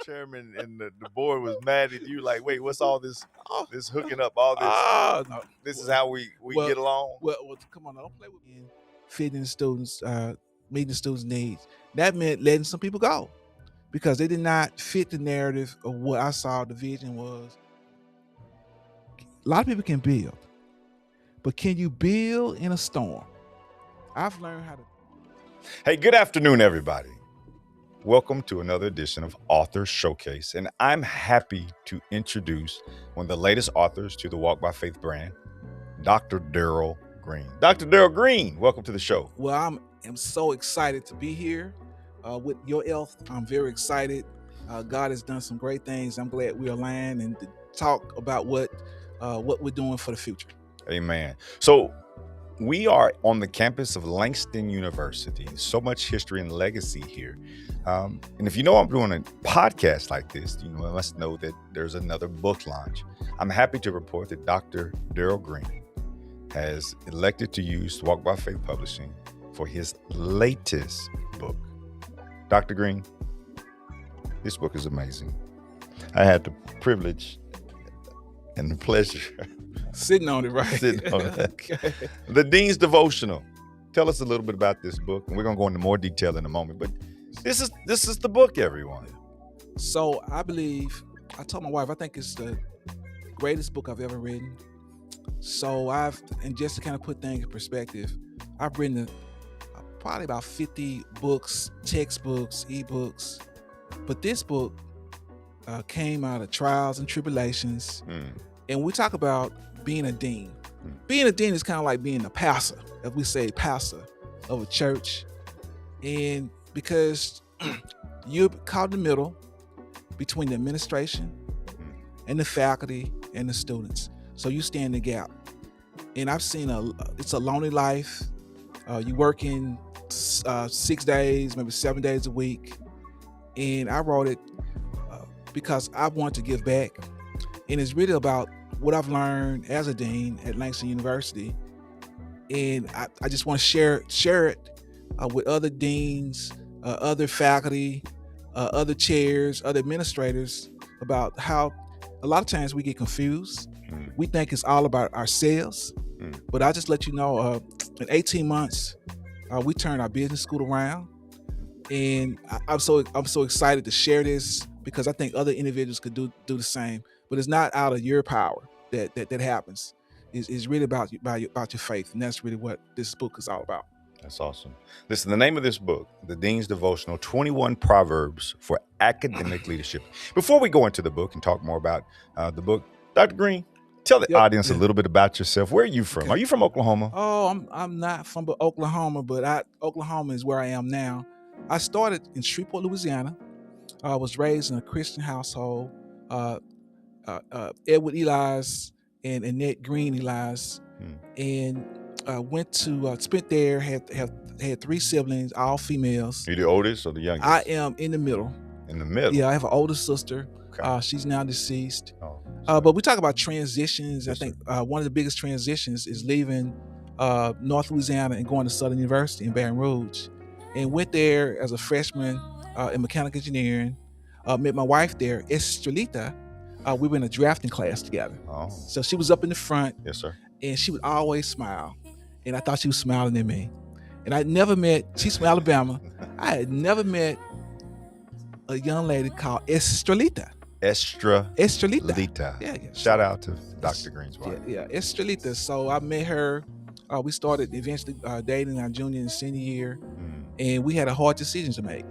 chairman and the board was mad at you. Like, wait, what's all this Oh, hooking up? All this. no. This is how we Well, get along. Well, come on, don't play with me. Fitting students, meeting the students' needs. That meant letting some people go because they did not fit the narrative of what I saw the vision was. A lot of people can build, but can you build in a storm? I've learned how to. Hey, good afternoon, everybody. Welcome to another edition of Author Showcase, and I'm happy to introduce one of the latest authors to the Walk by Faith brand, Dr. Daryl Green. Dr. Daryl Green, welcome to the show. Well, I'm so excited to be here with your health. I'm very excited. God has done some great things. I'm glad we aligned and to talk about what we're doing for the future. Amen. So we are on the campus of Langston University. So much history and legacy here. And if you know I'm doing a podcast like this, you must know that there's another book launch. I'm happy to report that Dr. Daryl Green has elected to use Walk by Faith Publishing for his latest book. Dr. Green, this book is amazing. I had the privilege and the pleasure Sitting on it, right? sitting on it. Okay. The Dean's Devotional. Tell us a little bit about this book, and we're going to go into more detail in a moment. But this is the book, everyone. So I believe, I told my wife, I think it's the greatest book I've ever written. So and just to kind of put things in perspective, I've written probably about 50 books, textbooks, ebooks. But this book came out of trials and tribulations. And we talk about being a dean. Being a dean is kind of like being a pastor, as we say, pastor of a church. And because you're caught in the middle between the administration and the faculty and the students. So you stand the gap. And I've seen it's a lonely life. You work in 6 days, maybe 7 days a week. And I wrote it because I want to give back. And it's really about what I've learned as a dean at Langston University. And I just want to share it with other deans, other faculty, other chairs, other administrators about how a lot of times we get confused. We think it's all about ourselves. But I just let you know, in 18 months, we turned our business school around. And I'm so excited to share this because I think other individuals could do the same. But it's not out of your power that happens. It's really about your faith, and that's really what this book is all about. That's awesome. Listen, the name of this book, The Dean's Devotional, 21 Proverbs for Academic Leadership. Before we go into the book and talk more about the book, Dr. Green, tell the audience a little bit about yourself. Where are you from? Okay. Are you from Oklahoma? Oh, I'm not from Oklahoma, but Oklahoma is where I am now. I started in Shreveport, Louisiana. I was raised in a Christian household. Edward Elias and Annette Green Elias, and went to spent there. Had 3 siblings, all females. Are you the oldest or the youngest? I am in the middle. In the middle. Yeah, I have an older sister. Okay. She's now deceased. But we talk about transitions. Yes, I think one of the biggest transitions is leaving North Louisiana and going to Southern University in Baton Rouge, and went there as a freshman in mechanical engineering. Met my wife there, Estrelita. We were in a drafting class together. Oh. So she was up in the front. Yes, sir. And she would always smile. And I thought she was smiling at me. And I never met, she's from Alabama. I had never met a young lady called Estrelita. Estrelita. Yeah. Shout out to Dr. Green's wife. Yeah, Estrelita. So I met her. We started eventually dating our junior and senior year. And we had a hard decision to make.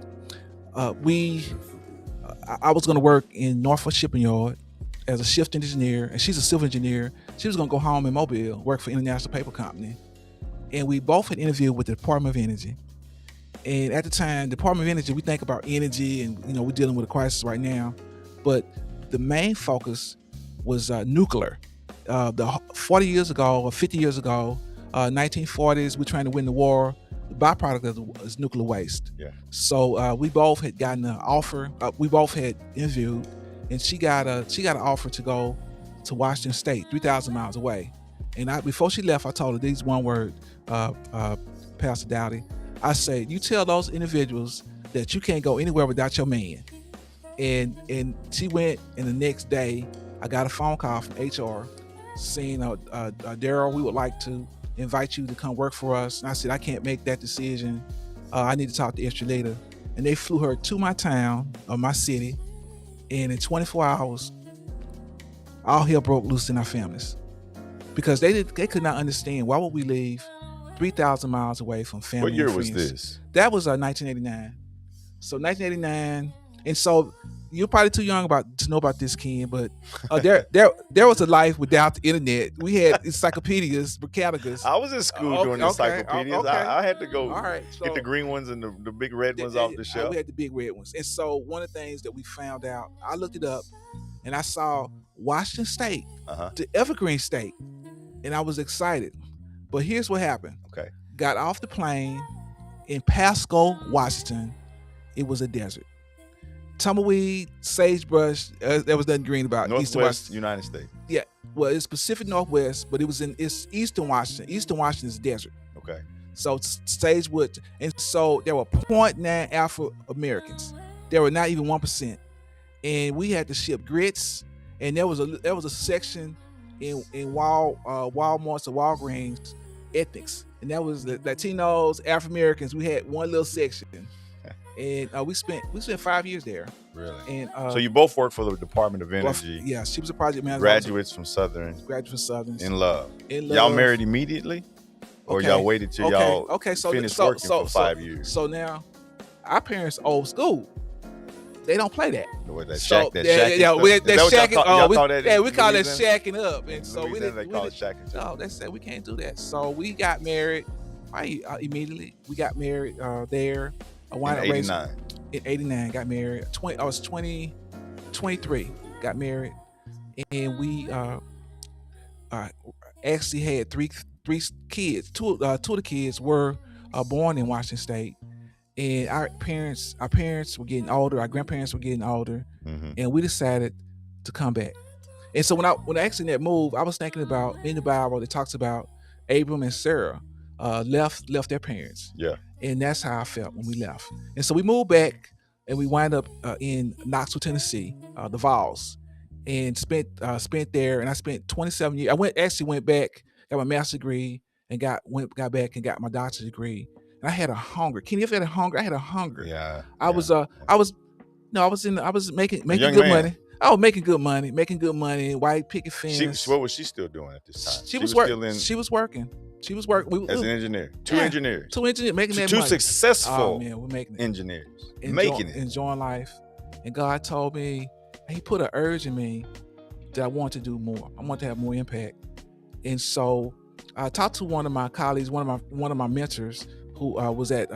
I was going to work in Norfolk Shipping Yard as a shift engineer, and she's a civil engineer. She was going to go home in Mobile, work for International Paper Company. And we both had interviewed with the Department of Energy. And at the time, Department of Energy, we think about energy and, we're dealing with a crisis right now. But the main focus was nuclear. 40 years ago or 50 years ago, 1940s, we're trying to win the war. The byproduct is nuclear waste. Yeah. So we both had gotten an offer. We both had interviewed, and she got an offer to go to Washington State, 3,000 miles away. And before she left, I told her these one word, Pastor Dowdy. I said, you tell those individuals that you can't go anywhere without your man. And she went, and the next day I got a phone call from HR saying, Daryl, we would like to invite you to come work for us. And I said, I can't make that decision. I need to talk to Esther later. And they flew her to my town, or my city, and in 24 hours, all hell broke loose in our families, because they could not understand why would we leave 3,000 miles away from family. What year and was friends. this? That was 1989. So 1989, and so you're probably too young to know about this, Ken, but there was a life without the internet. We had encyclopedias, Britannicas. I was in school doing encyclopedias. Okay. I had to go All right, get the green ones and the big red ones off the shelf. We had the big red ones. And so one of the things that we found out, I looked it up, and I saw Washington State, the Evergreen State, and I was excited. But here's what happened. Okay. Got off the plane in Pasco, Washington. It was a desert. Tumbleweed, sagebrush. There was nothing green about Northwest United States. Yeah, well, it's Pacific Northwest, but it's Eastern Washington. Eastern Washington is desert. Okay. So sagewood, and so there were 0.9 Afro Americans. There were not even 1%, and we had to ship grits. And there was a section in Walmart's or Walgreens, ethnics, and that was the Latinos, Afro Americans. We had one little section. And we spent 5 years there. Really? And so you both worked for the Department of Energy. Yeah, she was a project manager. Graduates from Southern. In love. Y'all married immediately, or y'all waited till y'all finished working for 5 years? So now, our parents old school. They don't play that. What, that so, shack, we call that shacking up. And so we call it shacking. No, they said we can't do that. So we got married immediately. We got married there. In 89. In 89, got married. I was 23, got married, and we actually had three kids. Two of the kids were born in Washington State, and our parents were getting older. Our grandparents were getting older, and we decided to come back. And so when I actually that move, I was thinking about, in the Bible it talks about Abram and Sarah left their parents. Yeah. And that's how I felt when we left. And so we moved back, and we wind up in Knoxville, Tennessee, the Vols, and spent there. And I spent 27 years. I went back, got my master's degree, and got back and got my doctorate degree. And I had a hunger. Can you ever had a hunger? I had a hunger. Yeah. I was making good money. I was making good money, white picket fence. What was she still doing at this time? She was working. She was working. As an engineer. Two engineers making that two money. Successful we're making it. engineers. Enjoying life. And God told me, he put an urge in me that I want to do more. I want to have more impact. And so I talked to one of my colleagues, one of my mentors, who was at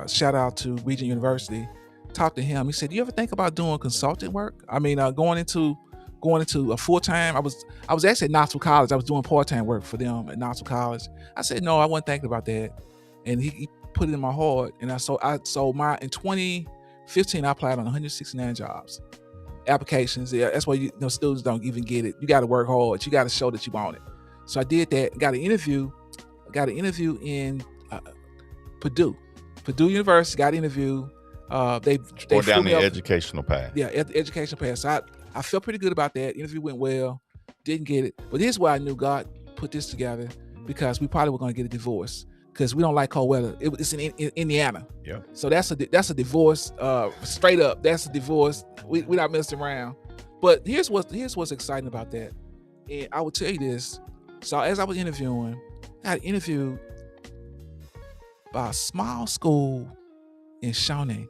shout out to Regent University. Talked to him. He said, "You ever think about doing consulting work? I mean, going into a full-time." I was actually at Knoxville College. I was doing part-time work for them at Knoxville College. I said, "No, I wasn't thinking about that." And he put it in my heart. And in 2015, I applied on 169 jobs, applications. Yeah, that's why students don't even get it. You got to work hard. You got to show that you want it. So I did that. Got an interview in Purdue University. Got an interview. They down the educational path. Yeah, at the educational path. So I felt pretty good about that. Interview went well. Didn't get it. But here's why I knew God put this together, because we probably were going to get a divorce, because we don't like cold weather. It's in Indiana. Yeah. So that's a divorce. Straight up, that's a divorce. We're not messing around. But here's what's exciting about that. And I will tell you this. So as I was interviewing, I had interviewed by a small school in Shawnee.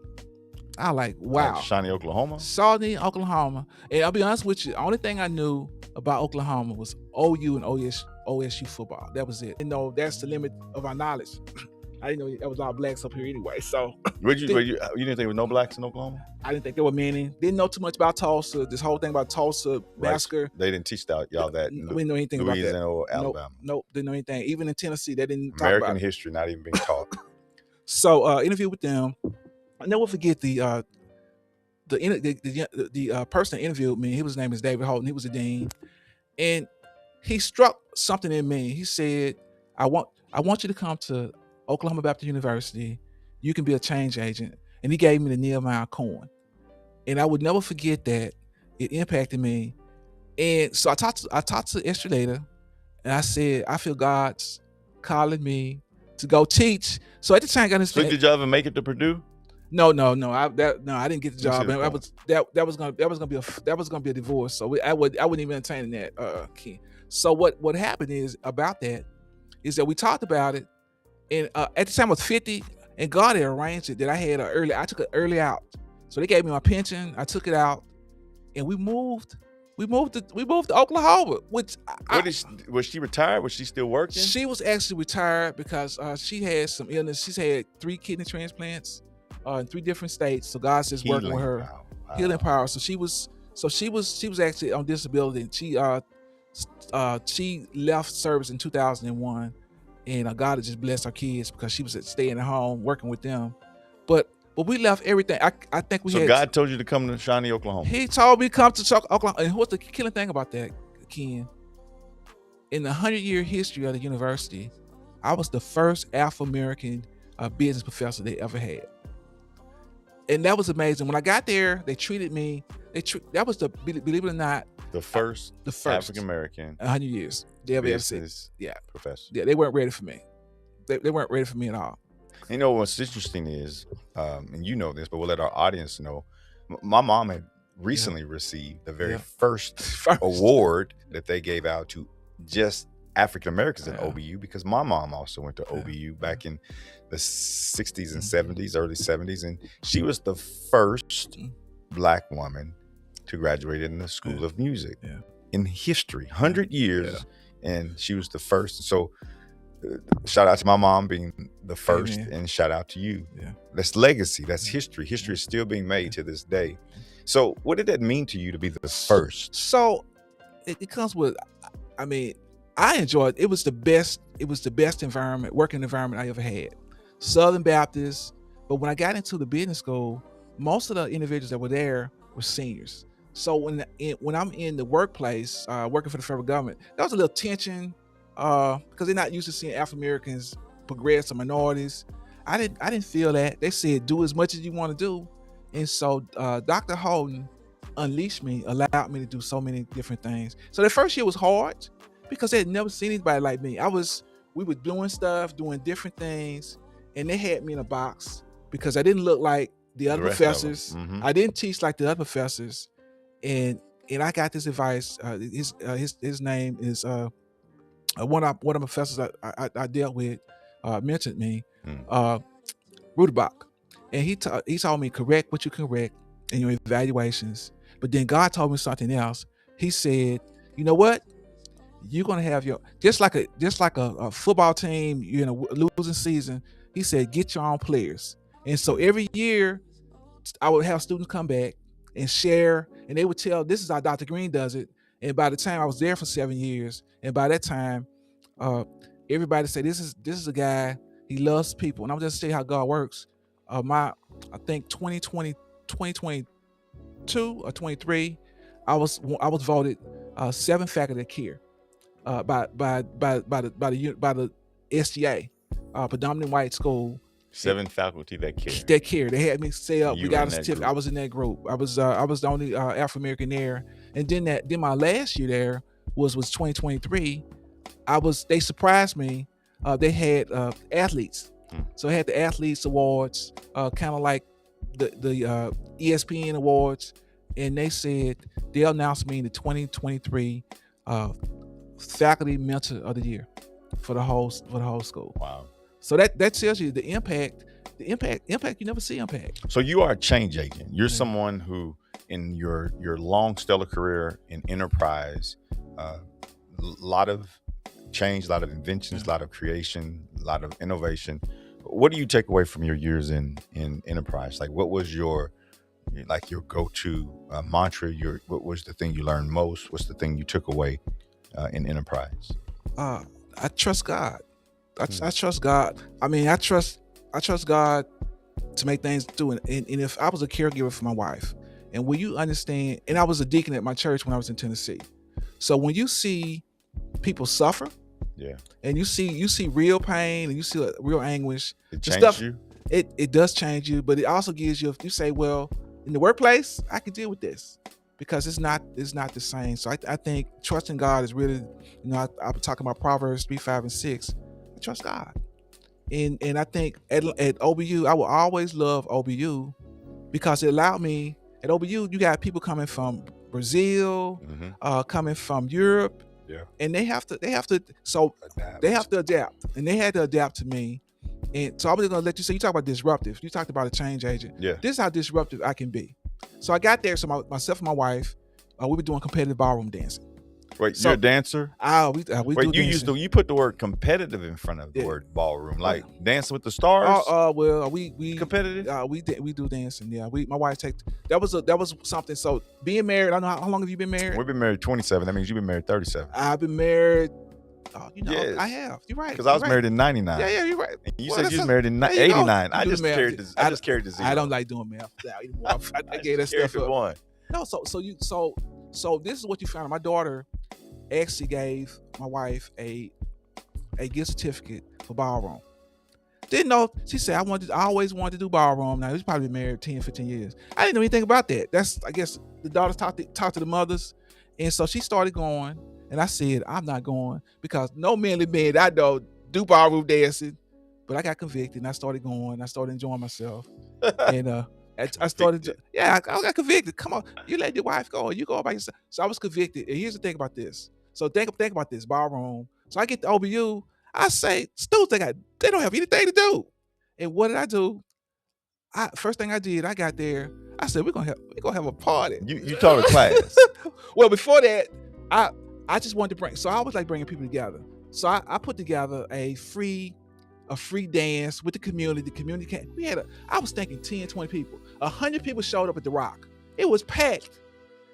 I like, wow. Like Shawnee, Oklahoma? Shawnee, Oklahoma. And I'll be honest with you, the only thing I knew about Oklahoma was OU and OSU football. That was it. That's the limit of our knowledge. I didn't know there was all blacks up here anyway. So you didn't think there were no blacks in Oklahoma? I didn't think there were many. Didn't know too much about Tulsa. This whole thing about Tulsa massacre. They didn't teach y'all that. We didn't know anything about that. Louisiana or Alabama. Nope, didn't know anything. Even in Tennessee, they didn't talk American about history not even being taught. So interview with them. I never forget the person that interviewed me. His name is David Holton. He was a dean, and he struck something in me. He said, I want you to come to Oklahoma Baptist University. You can be a change agent." And he gave me the Nehemiah coin. And I would never forget that. It impacted me. And so I talked to Esther later, and I said, I feel God's calling me to go teach. So at the time, I So understand. did y'all ever make it to Purdue? No. I didn't get the Let me see job, the and phone. that was gonna be a divorce. So I wouldn't even entertain that, Ken. So what happened is about that is that we talked about it, and at the time I was 50, and God had arranged it that I took an early out. So they gave me my pension. I took it out, and we moved. We moved to Oklahoma, which Was she retired? Was she still working? she was actually retired because she had some illness. She's had 3 kidney transplants in 3 different states. So God's just working with her, healing power. So she was actually on disability. And she left service in 2001, and God had just blessed our kids because she was staying at home working with them. But we left everything. I think we So had. God told you to come to Shawnee, Oklahoma. He told me to come to Oklahoma. And what's the killing thing about that, Ken? In the 100-year history of the university, I was the first Afro-American business professor they ever had. And that was amazing. When I got there, they treated me, that was believe it or not, the first African American 100 years they ever seen. Yeah, professor. Yeah, they weren't ready for me. They weren't ready for me at all. You know, what's interesting is, and you know this, but we'll let our audience know, my mom had recently received the very first award that they gave out to just African Americans in OBU, because my mom also went to OBU back in the 60s and 70s, early 70s, and she was the first Black woman to graduate in the School of Music in history, 100 years, and she was the first. So shout out to my mom being the first, and shout out to you. That's legacy. That's history. History is still being made to this day. So what did that mean to you to be the first? So it comes with, I mean, I enjoyed it. It was the best environment, working environment I ever had. Southern Baptist. But when I got into the business school, most of the individuals that were there were seniors. So when I'm in the workplace, working for the federal government, there was a little tension because they're not used to seeing African Americans progress or minorities. I didn't feel that. They said do as much as you want to do, and so Dr. Holden unleashed me, allowed me to do so many different things. So the first year was hard because they had never seen anybody like me. We were doing stuff, doing different things, and they had me in a box because I didn't look like the other professors. I didn't teach like the other professors, and I got this advice. His name is one of the professors I dealt with mentioned me, Rudebach, and he told me correct what you correct in your evaluations. But then God told me something else. He said, you know what? You're gonna have your just like a football team, you know, losing season. He said, get your own players. And so every year, I would have students come back and share, and they would tell, this is how Dr. Green does it. And by the time I was there for 7 years, and by that time, everybody said, this is a guy, he loves people. And I'm just saying how God works. I think 2022 or 23, I was voted 7th faculty of care by the SGA, predominantly white school. 7 faculty that care. That care. They had me say up. We got a certificate. I was in that group. I was the only African American there. And then my last year there was 2023. They surprised me. They had athletes. So they had the athletes awards, kind of like the ESPN awards, and they said they'll announce me in the 2023 faculty mentor of the year for the whole school. Wow. So that tells you the impact. You never see impact. So you are a change agent. You're someone who, in your long stellar career in enterprise, a lot of change, a lot of inventions, a lot of creation, a lot of innovation. What do you take away from your years in enterprise? Like, what was your go-to mantra? What was the thing you learned most? What's the thing you took away in enterprise? I trust God. I trust God. I mean, I trust God to make things do. And if I was a caregiver for my wife, and when you understand, and I was a deacon at my church when I was in Tennessee. So when you see people suffer, and you see real pain, and you see real anguish, it changes you. It does change you, but it also gives you. You say, well, In the workplace, I can deal with this because it's not the same. So I think trusting God is really, I'm talking about Proverbs 3, 5, and 6. I trust God. And I think at OBU, I will always love OBU because it allowed me, at OBU, you got people coming from Brazil, coming from Europe, and they have to adapt, and they had to adapt to me. And so I'm just gonna let you say, you talk about disruptive. You talked about a change agent. Yeah. This is how disruptive I can be. So I got there. So myself and my wife, we were doing competitive ballroom dancing. Wait, so, you're a dancer? We Wait, you put the word competitive in front of the word ballroom, like Dancing with the Stars. Well, we competitive. We do dancing. Yeah, my wife that was something. So being married, I don't know how long have you been married? We've been married 27. That means you've been married 37. I've been married. Yes. I have. You're right. Because I was married in 99. Yeah, you're right. And you said you was married in 89. I just carried the zero. I don't like doing math anymore. I gave that stuff up. One. No, so this is what you found. My daughter actually gave my wife a gift certificate for ballroom. Didn't know. She said I always wanted to do ballroom. Now she's probably been married 10, 15 years. I didn't know anything about that. That's, I guess, the daughters talk to the mothers, and so she started going. And I said, I'm not going because no manly man I know do ballroom dancing. But I got convicted and I started going. I started enjoying myself. And I started, I got convicted. Come on, you let your wife go. You go by yourself. So I was convicted. And here's the thing about this. So think about this, ballroom. So I get to OBU. I say, students, they don't have anything to do. And what did I do? First thing I did, I got there. I said, we're gonna have a party. You taught a class. Well, before that, I just wanted to I always like bringing people together. So I put together a free dance with the community. The community came. I was thinking 10, 20 people. 100 people showed up at the Rock. It was packed.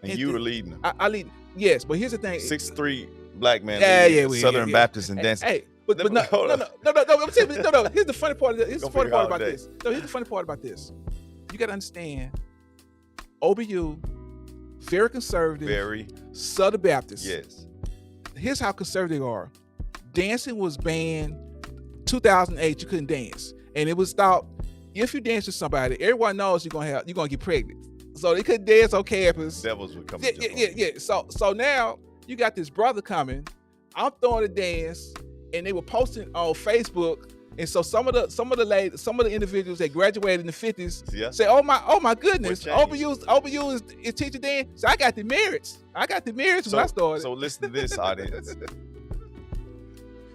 And you were leading them. I lead. Yes, but here's the thing. 6'3" black man. Southern Baptist and dancing. Hey, but no. I'm saying, no. Here's the funny part. Here's the funny part about this. No, here's the funny part about this. You got to understand, OBU, very conservative. Very. Southern Baptist. Yes. Here's how conservative they are. Dancing was banned 2008. You couldn't dance, and it was thought if you dance with somebody, everyone knows you're gonna get pregnant. So they couldn't dance on campus. Devils would come. Yeah. So now you got this brother coming. I'm throwing a dance, and they were posting on Facebook. And so some of the individuals that graduated in the 50s say, "Oh my goodness, OBU is teaching dance." So I got the merits. When I started. So listen to this, audience.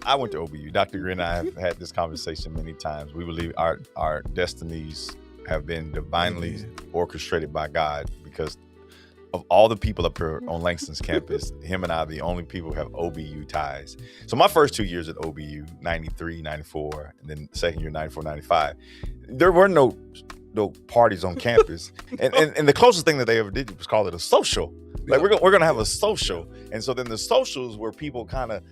I went to OBU. Dr. Green and I have had this conversation many times. We believe our destinies have been divinely orchestrated by God because of all the people up here on Langston's campus. Him and I are the only people who have OBU ties. So my first 2 years at OBU, 93, 94, and then second year, 94, 95, there were no parties on campus. and the closest thing that they ever did was call it a social. Like we're gonna have a social, and so then the socials were people kind of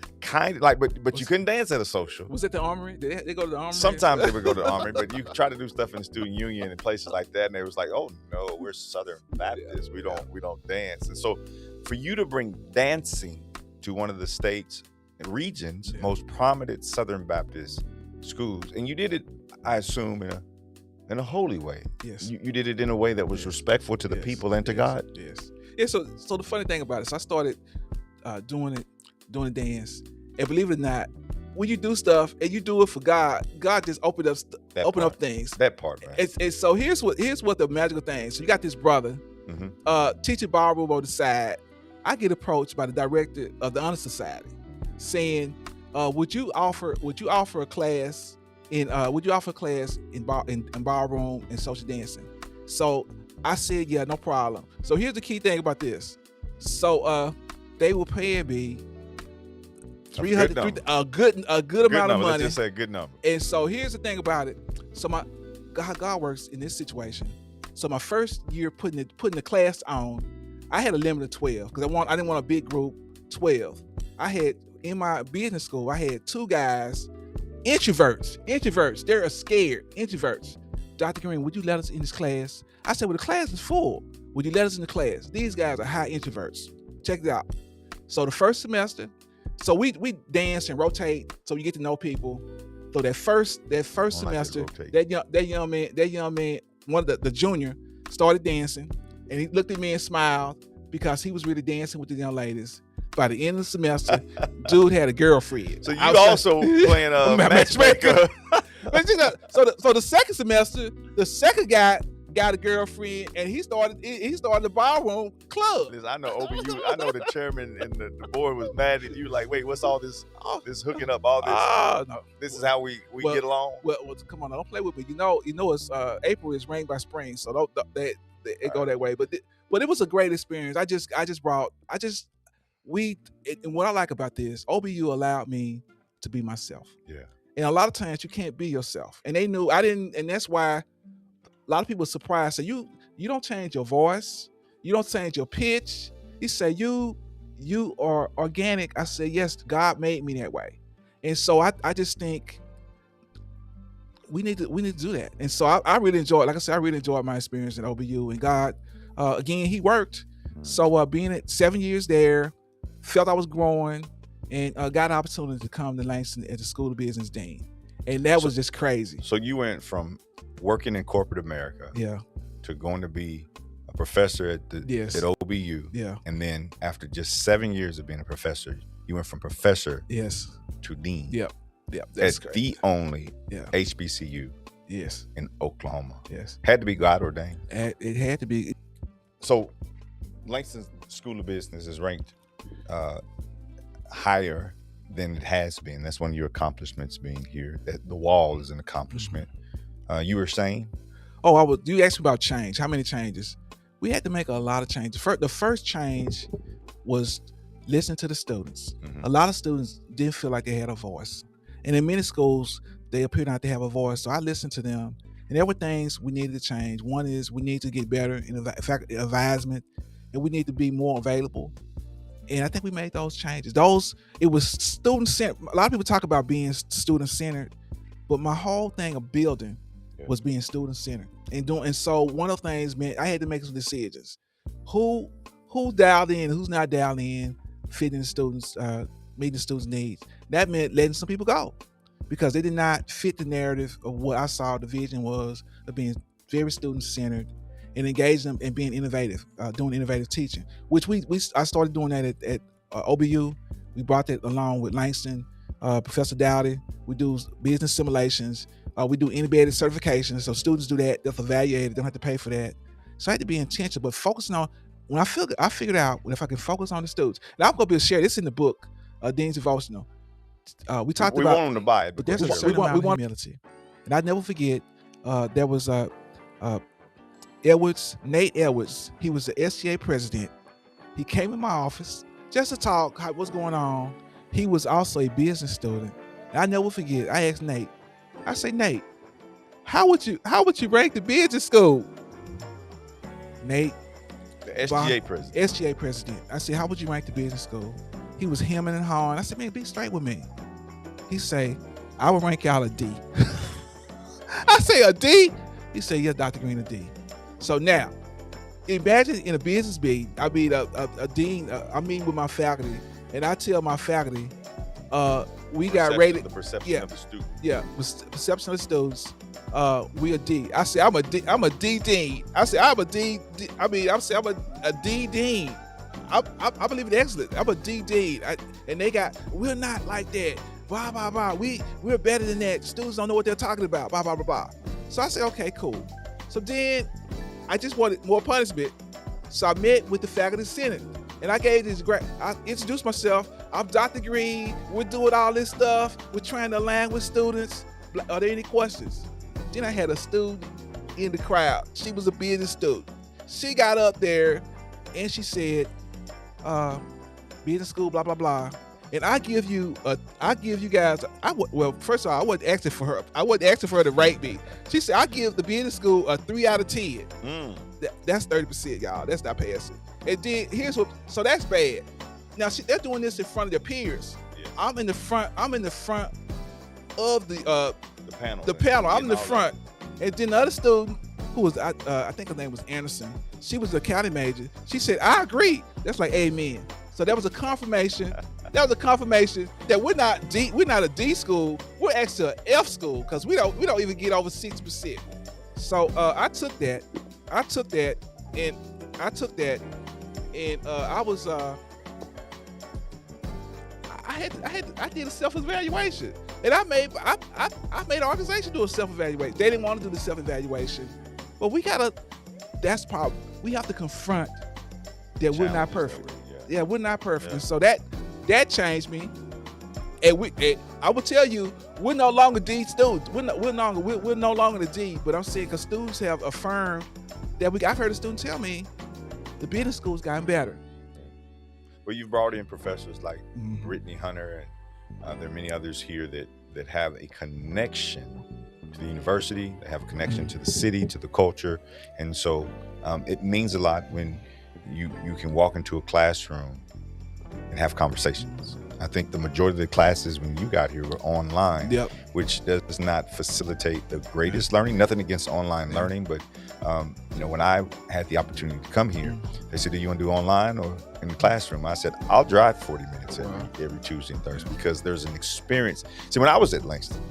like, but you couldn't dance at a social. Was it the Armory? Did they go to the Armory? Sometimes they would go to the Armory, but you try to do stuff in the student union and places like that, and it was like, oh no, we're Southern Baptists. We don't dance. And so, for you to bring dancing to one of the state's regions most prominent Southern Baptist schools, and you did it, I assume, in a holy way. Yes, you did it in a way that was respectful to the people and to God. Yes. Yeah, so the funny thing about it, so I started doing the dance, and believe it or not, when you do stuff and you do it for God, God just open up things. That part, man. And so here's what the magical thing. So you got this brother, teaching ballroom on the side. I get approached by the director of the Honor Society, saying, "Would you offer a class in ballroom and social dancing?" So I said, yeah, no problem. So here's the key thing about this. So they were paying me $300, a good amount of money. Let's just say a good number. And so here's the thing about it. So God works in this situation. So my first year putting the class on, I had a limit of 12 because I didn't want a big group. 12. I had in my business school, I had 2 guys, introverts. They're scared introverts. Dr. Green, would you let us in this class? I said, well, the class is full. Would you let us in the class? These guys are high introverts. Check it out. So the first semester, so we dance and rotate so you get to know people. So that first semester, that young man, one of the junior, started dancing, and he looked at me and smiled because he was really dancing with the young ladies. By the end of the semester, dude had a girlfriend. So you also playing a matchmaker. But so the second semester, the second guy got a girlfriend, and he started the ballroom club. Listen, I know OBU. I know the chairman and the board was mad at you. Like, wait, what's all this hooking up? All this? No. This is how we get along. Well, come on, don't play with me. You know, it's April is rain by spring, so it go that way. But it was a great experience. And what I like about this, OBU allowed me to be myself. Yeah. And a lot of times you can't be yourself. And they knew I didn't, and that's why a lot of people are surprised. So you don't change your voice, you don't change your pitch. He said you are organic. I said, yes, God made me that way. And so I just think we need to do that. And so I really enjoyed, like I said, I really enjoyed my experience in OBU. And God, again, he worked. So being at 7 years there, felt I was growing, and got an opportunity to come to Langston at the School of Business Dean. And that was just crazy. So you went from working in corporate America to going to be a professor at OBU. Yeah. And then after just 7 years of being a professor, you went from professor to dean. Yep. That's at crazy. the only HBCU in Oklahoma. Yes. Had to be God ordained. It had to be. So Langston School of Business is ranked higher than it has been. That's one of your accomplishments being here. That the wall is an accomplishment. You were saying? You asked me about change. How many changes? We had to make a lot of changes. The first change was listen to the students. Mm-hmm. A lot of students didn't feel like they had a voice. And in many schools, they appear not to have a voice. So I listened to them. And there were things we needed to change. One is we need to get better in advisement, and we need to be more available. And I think we made those changes. It was student-centered. A lot of people talk about being student-centered, but my whole thing of building was being student-centered. And so one of the things meant I had to make some decisions. Who dialed in, who's not dialed in, fitting the students, meeting the students' needs. That meant letting some people go because they did not fit the narrative of what I saw the vision was of being very student-centered and engage them in being innovative, doing innovative teaching, which I started doing that at OBU. We brought that along with Langston, Professor Dowdy. We do business simulations. We do integrated certifications. So students do that. They're evaluated. They don't have to pay for that. So I had to be intentional, but focusing on, when I figured out if I can focus on the students. And I'm going to be able to share this in the book, Dean's Devotional. We talked about. We want them to buy it. But there's a certain amount of humility. And I'd never forget, there was Nate Edwards. He was the SGA president. He came in my office just to talk what's going on. He was also a business student. And I never forget, I asked Nate, I say, Nate, how would you rank the business school? Nate, the SGA president. SGA president. I said, how would you rank the business school? He was hemming and hawing. I said, man, be straight with me. He say, I would rank y'all a D. I say, a D? He said, yeah, Dr. Green, a D. So now, imagine in a business meeting, I mean a dean, I meet with my faculty, and I tell my faculty, we got rated. The perception of the student. Yeah, perception of the students. We a D. I say I'm a D dean. I say I'm a D. I'm a D dean. I believe in excellence. I'm a D dean. And they got, we're not like that. Blah blah blah. We're better than that. Students don't know what they're talking about. Blah blah blah blah. So I say, okay, cool. So then I just wanted more punishment. So I met with the faculty senate. And I gave this I introduced myself. I'm Dr. Green. We're doing all this stuff. We're trying to align with students. Are there any questions? Then I had a student in the crowd. She was a business student. She got up there and she said, business school, blah, blah, blah. And I give you guys, well, first of all, I wasn't asking for her. I wasn't asking for her to rate me. She said, I give the business school a 3 out of 10. That's 30%, y'all. That's not passing. And then so that's bad. Now they're doing this in front of their peers. Yeah. I'm in the front of the panel. The panel. I'm in the front. And then the other student, who was I think her name was Anderson. She was an accounting major. She said, I agree. That's like amen. So that was a confirmation. That we're not a D school. We're actually an F school because we don't even get over 6%. So I took that I took that and I was I did a self-evaluation, and I made an organization do a self-evaluation. They didn't want to do the self-evaluation, but we gotta. That's problem. We have to confront that we're not perfect. Yeah, we're not perfect. And so that changed me. And I will tell you, we're no longer D students. We're no longer the D. But I'm saying because students have affirmed that I've heard a student tell me the business school's gotten better. Well, you've brought in professors like Brittany Hunter, and there are many others here that have a connection to the university, they have a connection to the city, to the culture, and so it means a lot when you can walk into a classroom and have conversations. I think the majority of the classes when you got here were online, which does not facilitate the greatest learning. Nothing against online learning, but when I had the opportunity to come here, they said, "Do you want to do online or in the classroom?" I said, "I'll drive 40 minutes every Tuesday and Thursday because there's an experience." See, when I was at Langston,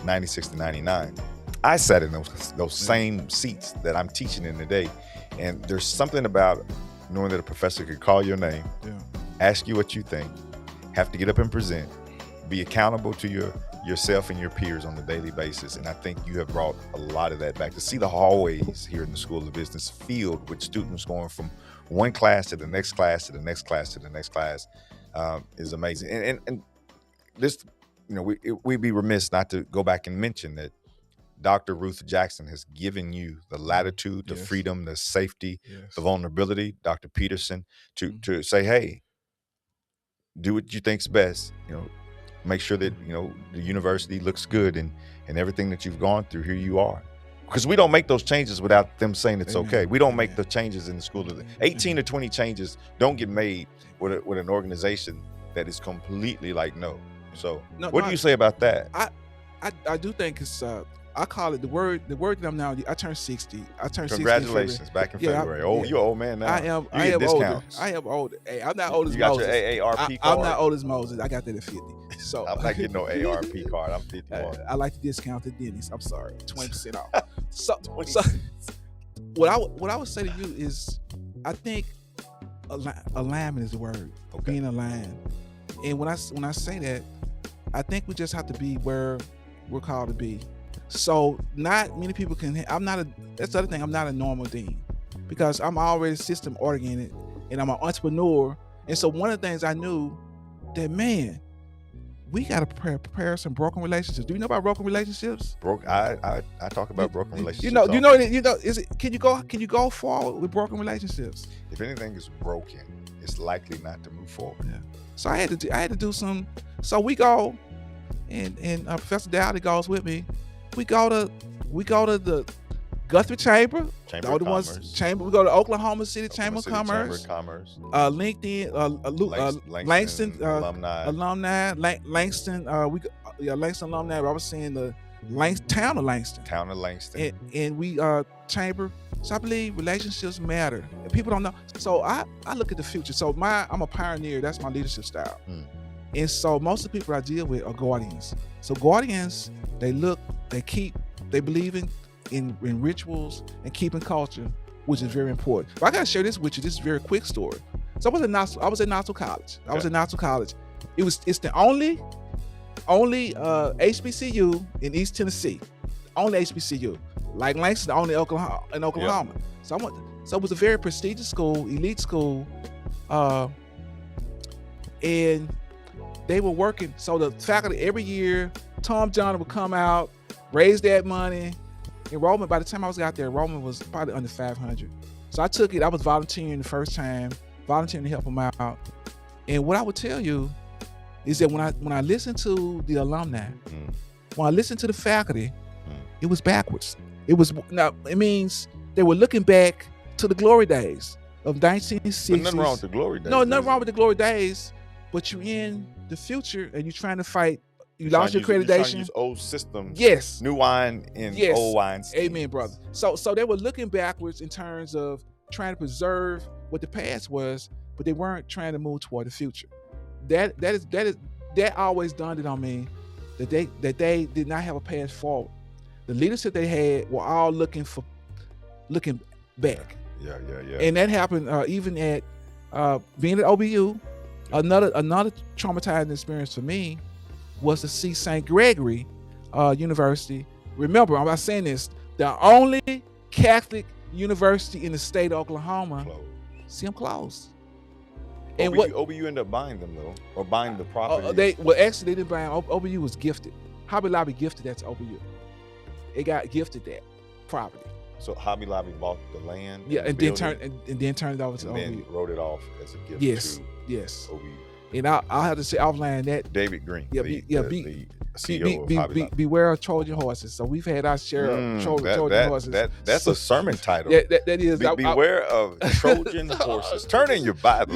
96 to 99, I sat in those same seats that I'm teaching in today, and there's something about knowing that a professor could call your name, ask you what you think, have to get up and present, be accountable to yourself and your peers on a daily basis. And I think you have brought a lot of that back. To see the hallways here in the School of Business filled with students going from one class to the next class to the next class to the next class is amazing. And this, we'd be remiss not to go back and mention that Dr. Ruth Jackson has given you the latitude, the freedom, the safety, the vulnerability, Dr. Peterson, to say, hey, do what you think's best. Make sure that the university looks good and everything that you've gone through. Here you are, because we don't make those changes without them saying it's okay. We don't make the changes in the school. 18 to 20 changes don't get made with an organization that is completely like no. So what do you say about that? I do think it's I call it the word that I'm now. I turned 60. Congratulations, back in February. You're an old man now. I am older. I am older. Hey, I'm not old as Moses. You got your AARP card? I'm not old as Moses. I got that at 50. So I'm not getting no AARP card. I'm 51. I like the discount at Denny's. I'm sorry, 20% off. So what I would say to you is, I think alignment is the word. Being aligned. And when I say that, I think we just have to be where we're called to be. So not many people can. That's the other thing. I'm not a normal dean because I'm already system oriented and I'm an entrepreneur. And so one of the things I knew that, man, we got to prepare some broken relationships. Do you know about broken relationships? I talk about broken relationships. Can you go forward with broken relationships? If anything is broken, it's likely not to move forward. Yeah. So I had to do some. So we go, and Professor Daryl goes with me. We go to the Guthrie Chamber of Commerce. We go to Oklahoma City Chamber of Commerce. LinkedIn, Langston alumni. Langston, Langston alumni. I was saying the town of Langston. And we chamber. So I believe relationships matter. And people don't know. So I look at the future. So I'm a pioneer. That's my leadership style. And so most of the people I deal with are guardians. So guardians, they believe in rituals and keeping culture, which is very important. But I gotta share this with you. This is a very quick story. So I was at Knoxville College. It's the only HBCU in East Tennessee. Only HBCU. Like Langston, only in Oklahoma. Yep. So it was a very prestigious school, elite school, and they were working. So the faculty every year, Tom John would come out, raise that money. Enrollment, by the time I was out there, enrollment was probably under 500. So I took it. I was volunteering the first time, volunteering to help them out. And what I would tell you is that when I listened to the alumni, when I listened to the faculty, it was backwards. It means they were looking back to the glory days of 1960s. But nothing wrong with the glory days. No, nothing wrong with the glory days. But you're in the future and you're trying to fight. You lost your accreditation. You're trying to use old systems. Yes. New wine in old wine schemes. Amen, brother. So they were looking backwards in terms of trying to preserve what the past was, but they weren't trying to move toward the future. That always dawned it on me that they did not have a path forward. The leadership they had were all looking back. Yeah. And that happened even at being at OBU. Another traumatizing experience for me was to see St. Gregory University. Remember, I'm not saying this, the only Catholic university in the state of Oklahoma. See them closed. And OBU ended up buying them though, or buying the property. Actually they didn't buy them. OBU was gifted. Hobby Lobby gifted that to OBU. It got gifted that property. So Hobby Lobby bought the land. Yeah, and then turned it over to OBU. Then wrote it off as a gift yes. to OBU. And I'll have to say offline that David Green. The CEO of Hobby Lobby. Beware of Trojan horses. So we've had our share of Trojan horses. That's a sermon title. That is. Beware of Trojan horses. Turn in your Bible.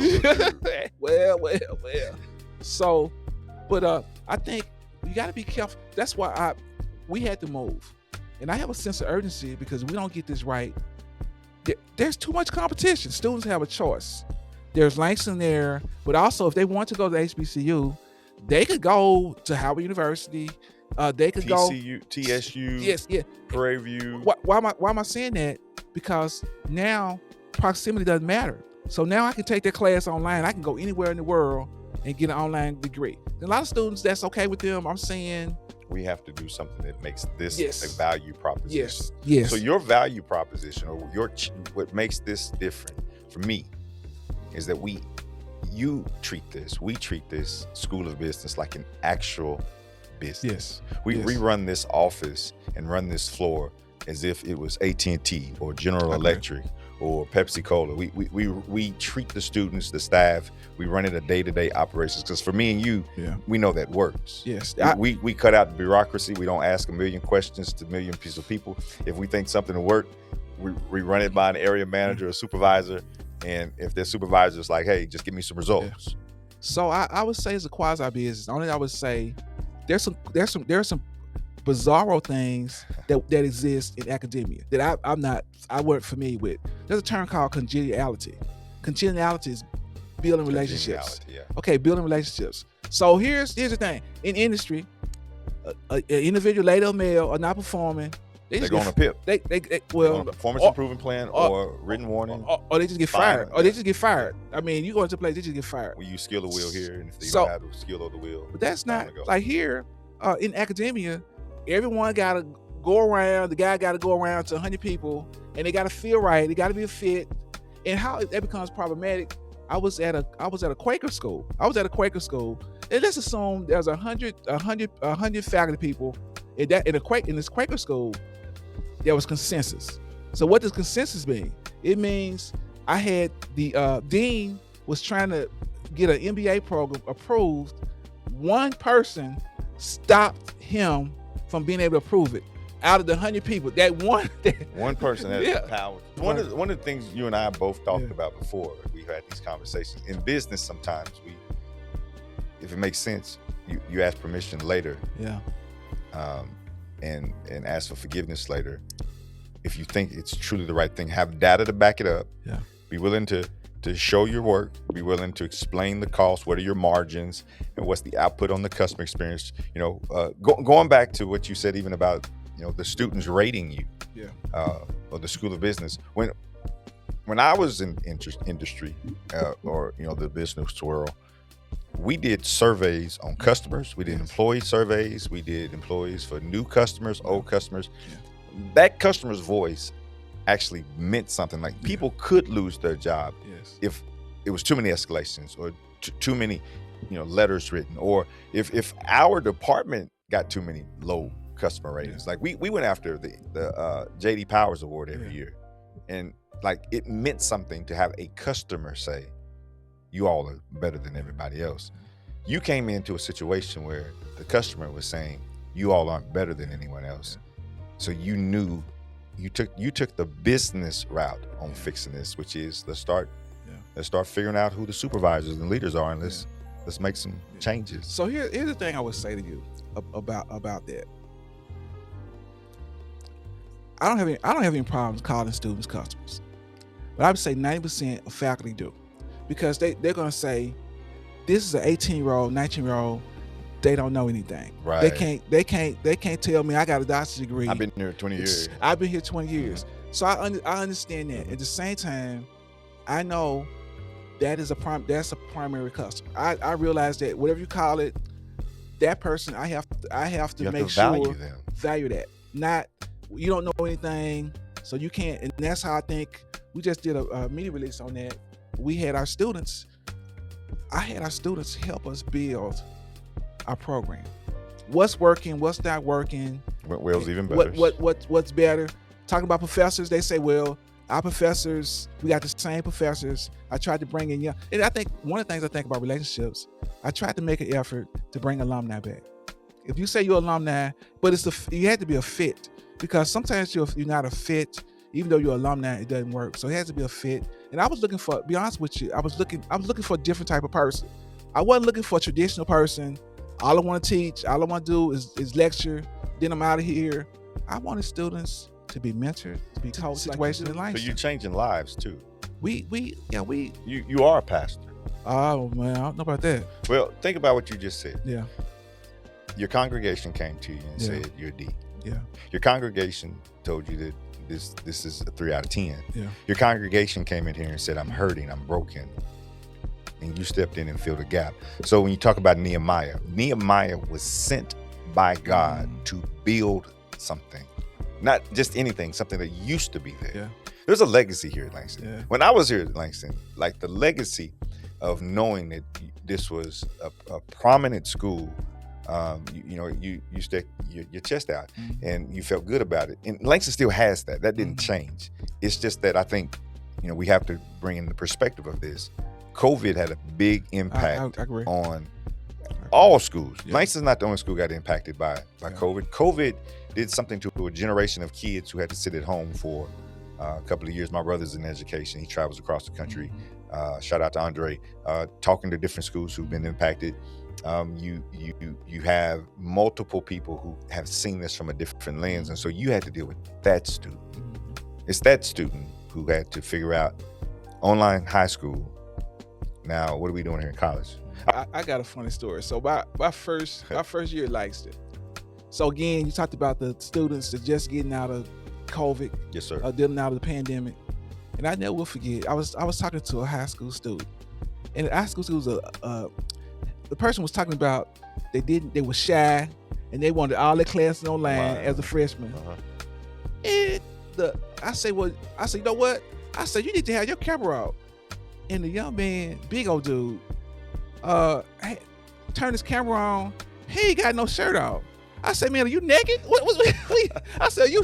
Well. So, but I think you got to be careful. That's why we had to move. And I have a sense of urgency because we don't get this right. There's too much competition. Students have a choice. There's Langston there, but also if they want to go to HBCU, they could go to Howard University. They could TCU, go TSU, yes, Prairie View. Why am I saying that? Because now proximity doesn't matter. So now I can take that class online. I can go anywhere in the world and get an online degree. And a lot of students, that's okay with them. I'm saying we have to do something that makes this a value proposition. Yes. So your value proposition, or what makes this different for me, is that we treat this School of Business like an actual business. We run this office and run this floor as if it was AT&T or General Electric or Pepsi Cola. We treat the students, the staff, we run it a day-to-day operations. Because for me and you, we know that works. Yes. We cut out the bureaucracy. We don't ask a million questions to a million pieces of people. If we think something will work, we run it by an area manager or supervisor. And if their supervisor is like, hey, just give me some results. Yeah. So I would say it's a quasi business. Only I would say there's some bizarro things that exist in academia that I weren't familiar with. There's a term called congeniality. Congeniality is building relationships. Okay, building relationships. So here's the thing. In industry, an individual, lady or male, are not performing. They're going to PIP. They performance improvement plan or written warning. Or they just get fired. Or they just get fired. I mean, you go into a place, they just get fired. Well, you skill the wheel here, and if they don't have the skill of the wheel. But that's not like here in academia. Everyone got to go around. The guy got to go around to 100 people, and they got to feel right. They got to be a fit. And how that becomes problematic. I was at a Quaker school. And let's assume there's 100 faculty people in this Quaker school. There was consensus. So what does consensus mean? It means I had the dean was trying to get an MBA program approved. One person stopped him from being able to approve it. Out of the 100 people, one person has the power. One of the things you and I both talked about before we had these conversations. In business, sometimes if it makes sense, you ask permission later. And ask for forgiveness later. If you think it's truly the right thing, have data to back it up. Be willing to show your work. Be willing to explain the cost. What are your margins, and what's the output on the customer experience? Going back to what you said, even about the students rating you, or the School of Business. When I was in industry, or the business world, we did surveys on customers. We did employee surveys. We did employees for new customers, old customers. That customer's voice actually meant something. Like people could lose their job if it was too many escalations or too many, letters written, or if our department got too many low customer ratings. Like we went after the J.D. Powers Award every year, and like it meant something to have a customer say, you all are better than everybody else. You came into a situation where the customer was saying, you all aren't better than anyone else. So you knew you took the business route on fixing this, which is let's start figuring out who the supervisors and leaders are, and let's make some changes. So here's the thing I would say to you about that. I don't have any problems calling students customers, but I would say 90% of faculty do, because they're going to say, this is an 18-year-old, 19-year-old. They don't know anything. Right. They can't tell me I got a doctor's degree. I've been here 20 years. I've been here 20 years. So I understand that. At the same time, I know that's a primary customer. I realize that whatever you call it, that person, I have to You have make to sure value them. value that. Not, you don't know anything, so you can't. And that's how I think we just did a media release on that. We had our students. I had our students help us build our program. What's working? What's not working? What's even better? What's better? Talking about professors, they say, well, our professors, we got the same professors. I tried to bring in young, and I think one of the things I think about relationships, I tried to make an effort to bring alumni back. If you say you're alumni, but you had to be a fit, because sometimes you're not a fit, even though you're alumni, it doesn't work. So it has to be a fit. And I was looking for, be honest with you, I was looking for a different type of person. I wasn't looking for a traditional person. All I want to teach, all I want to do is lecture. Then I'm out of here. I wanted students to be mentored, to be coached situations in life. So you're changing lives too. You are a pastor. Oh man, I don't know about that. Well, think about what you just said. Yeah. Your congregation came to you and Yeah. said you're deep. Yeah. Your congregation told you that this is a 3 out of 10. Yeah. Your congregation came in here and said, I'm hurting, I'm broken. And you stepped in and filled a gap. So when you talk about Nehemiah was sent by God to build something. Not just anything, something that used to be there. Yeah. There's a legacy here at Langston. Yeah. When I was here at Langston, like the legacy of knowing that this was a prominent school, you stuck your chest out and you felt good about it. And Langston still has that. That didn't change. It's just that I think, we have to bring in the perspective of this. COVID had a big impact I agree. on all schools. Yeah. Langston's not the only school got impacted by COVID. COVID did something to a generation of kids who had to sit at home for a couple of years. My brother's in education. He travels across the country. Shout out to Andre, talking to different schools who've been impacted. You have multiple people who have seen this from a different lens. And so you had to deal with that student. It's that student who had to figure out online high school. Now, what are we doing here in college? I got a funny story. So my first year at Langston. So again, you talked about the students that just getting out of COVID. Yes, sir. Getting out of the pandemic. And I never will forget, I was talking to a high school student. And the high school student was the person was talking about they were shy and they wanted all their classes online as a freshman. And I said, you know what? I said, you need to have your camera out. And the young man, big old dude, hey, turned his camera on. He ain't got no shirt on. I said, man, are you naked? I said, you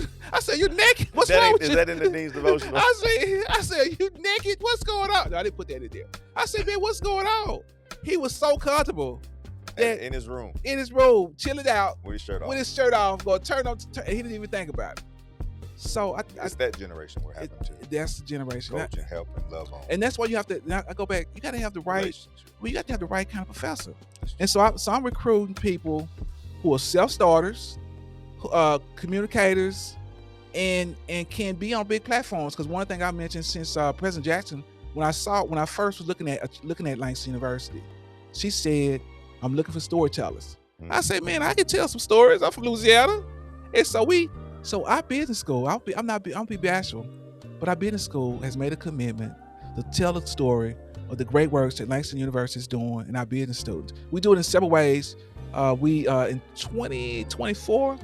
naked? What's wrong with you? Is that in the Dean's Devotional? I said, you naked? What's going on? No, I didn't put that in there. I said, man, what's going on? He was so comfortable that in his room, chilling out with his shirt off, going to turn on. He didn't even think about it. So it's that generation we're having to. That's the generation. Coach and help and love on. And that's why you have to. Now I go back. You got to have the right. Well, you got to have the right kind of professor. And so I'm recruiting people who are self-starters, communicators, and can be on big platforms. Because one thing I mentioned since President Jackson, when I first was looking at Langston University, she said, "I'm looking for storytellers." I said, "Man, I can tell some stories. I'm from Louisiana," and so our business school. I'll be bashful, but our business school has made a commitment to tell the story of the great works that Langston University is doing and our business students. We do it in several ways. We in 2024,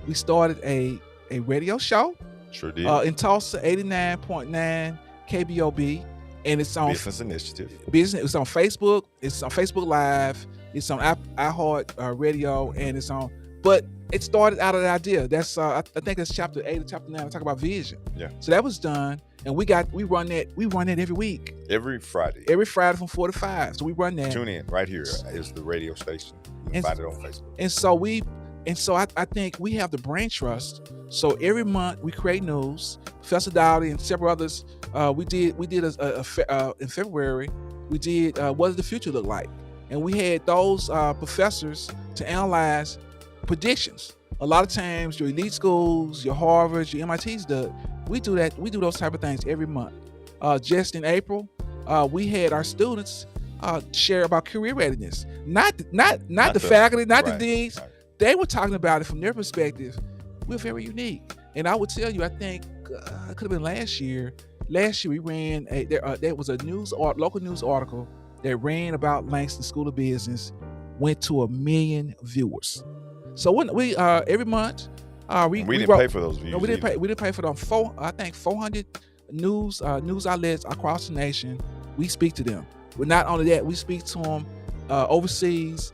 we started a radio show. Sure did. In Tulsa, 89.9 KBOB, and it's on Business Initiative. It's on Facebook. It's on Facebook Live. It's on iHeart Radio, and it's on. But it started out of the idea. That's I think it's chapter 8 or chapter 9. We talk about vision. Yeah. So that was done, and we run that every week. Every Friday. Every Friday from 4 to 5. So we run that. Tune in right here is the radio station. You can find it on Facebook. And so I think we have the brain trust. So every month we create news. Professor Dowdy and several others. We did in February. We did what does the future look like? And we had those professors to analyze predictions. A lot of times your elite schools, your Harvards, your MITs, we do that. We do those type of things every month. Just in April, we had our students share about career readiness. Not the faculty, not the deans. Right. They were talking about it from their perspective. We're very unique. And I would tell you, I think it could have been last year. Last year we ran there was a local news article that ran about Langston School of Business, went to 1 million viewers. So when we every month And we we didn't wrote pay for those no, views either. we didn't pay for them. I think 400 news outlets across the nation. We speak to them. But not only that, we speak to them overseas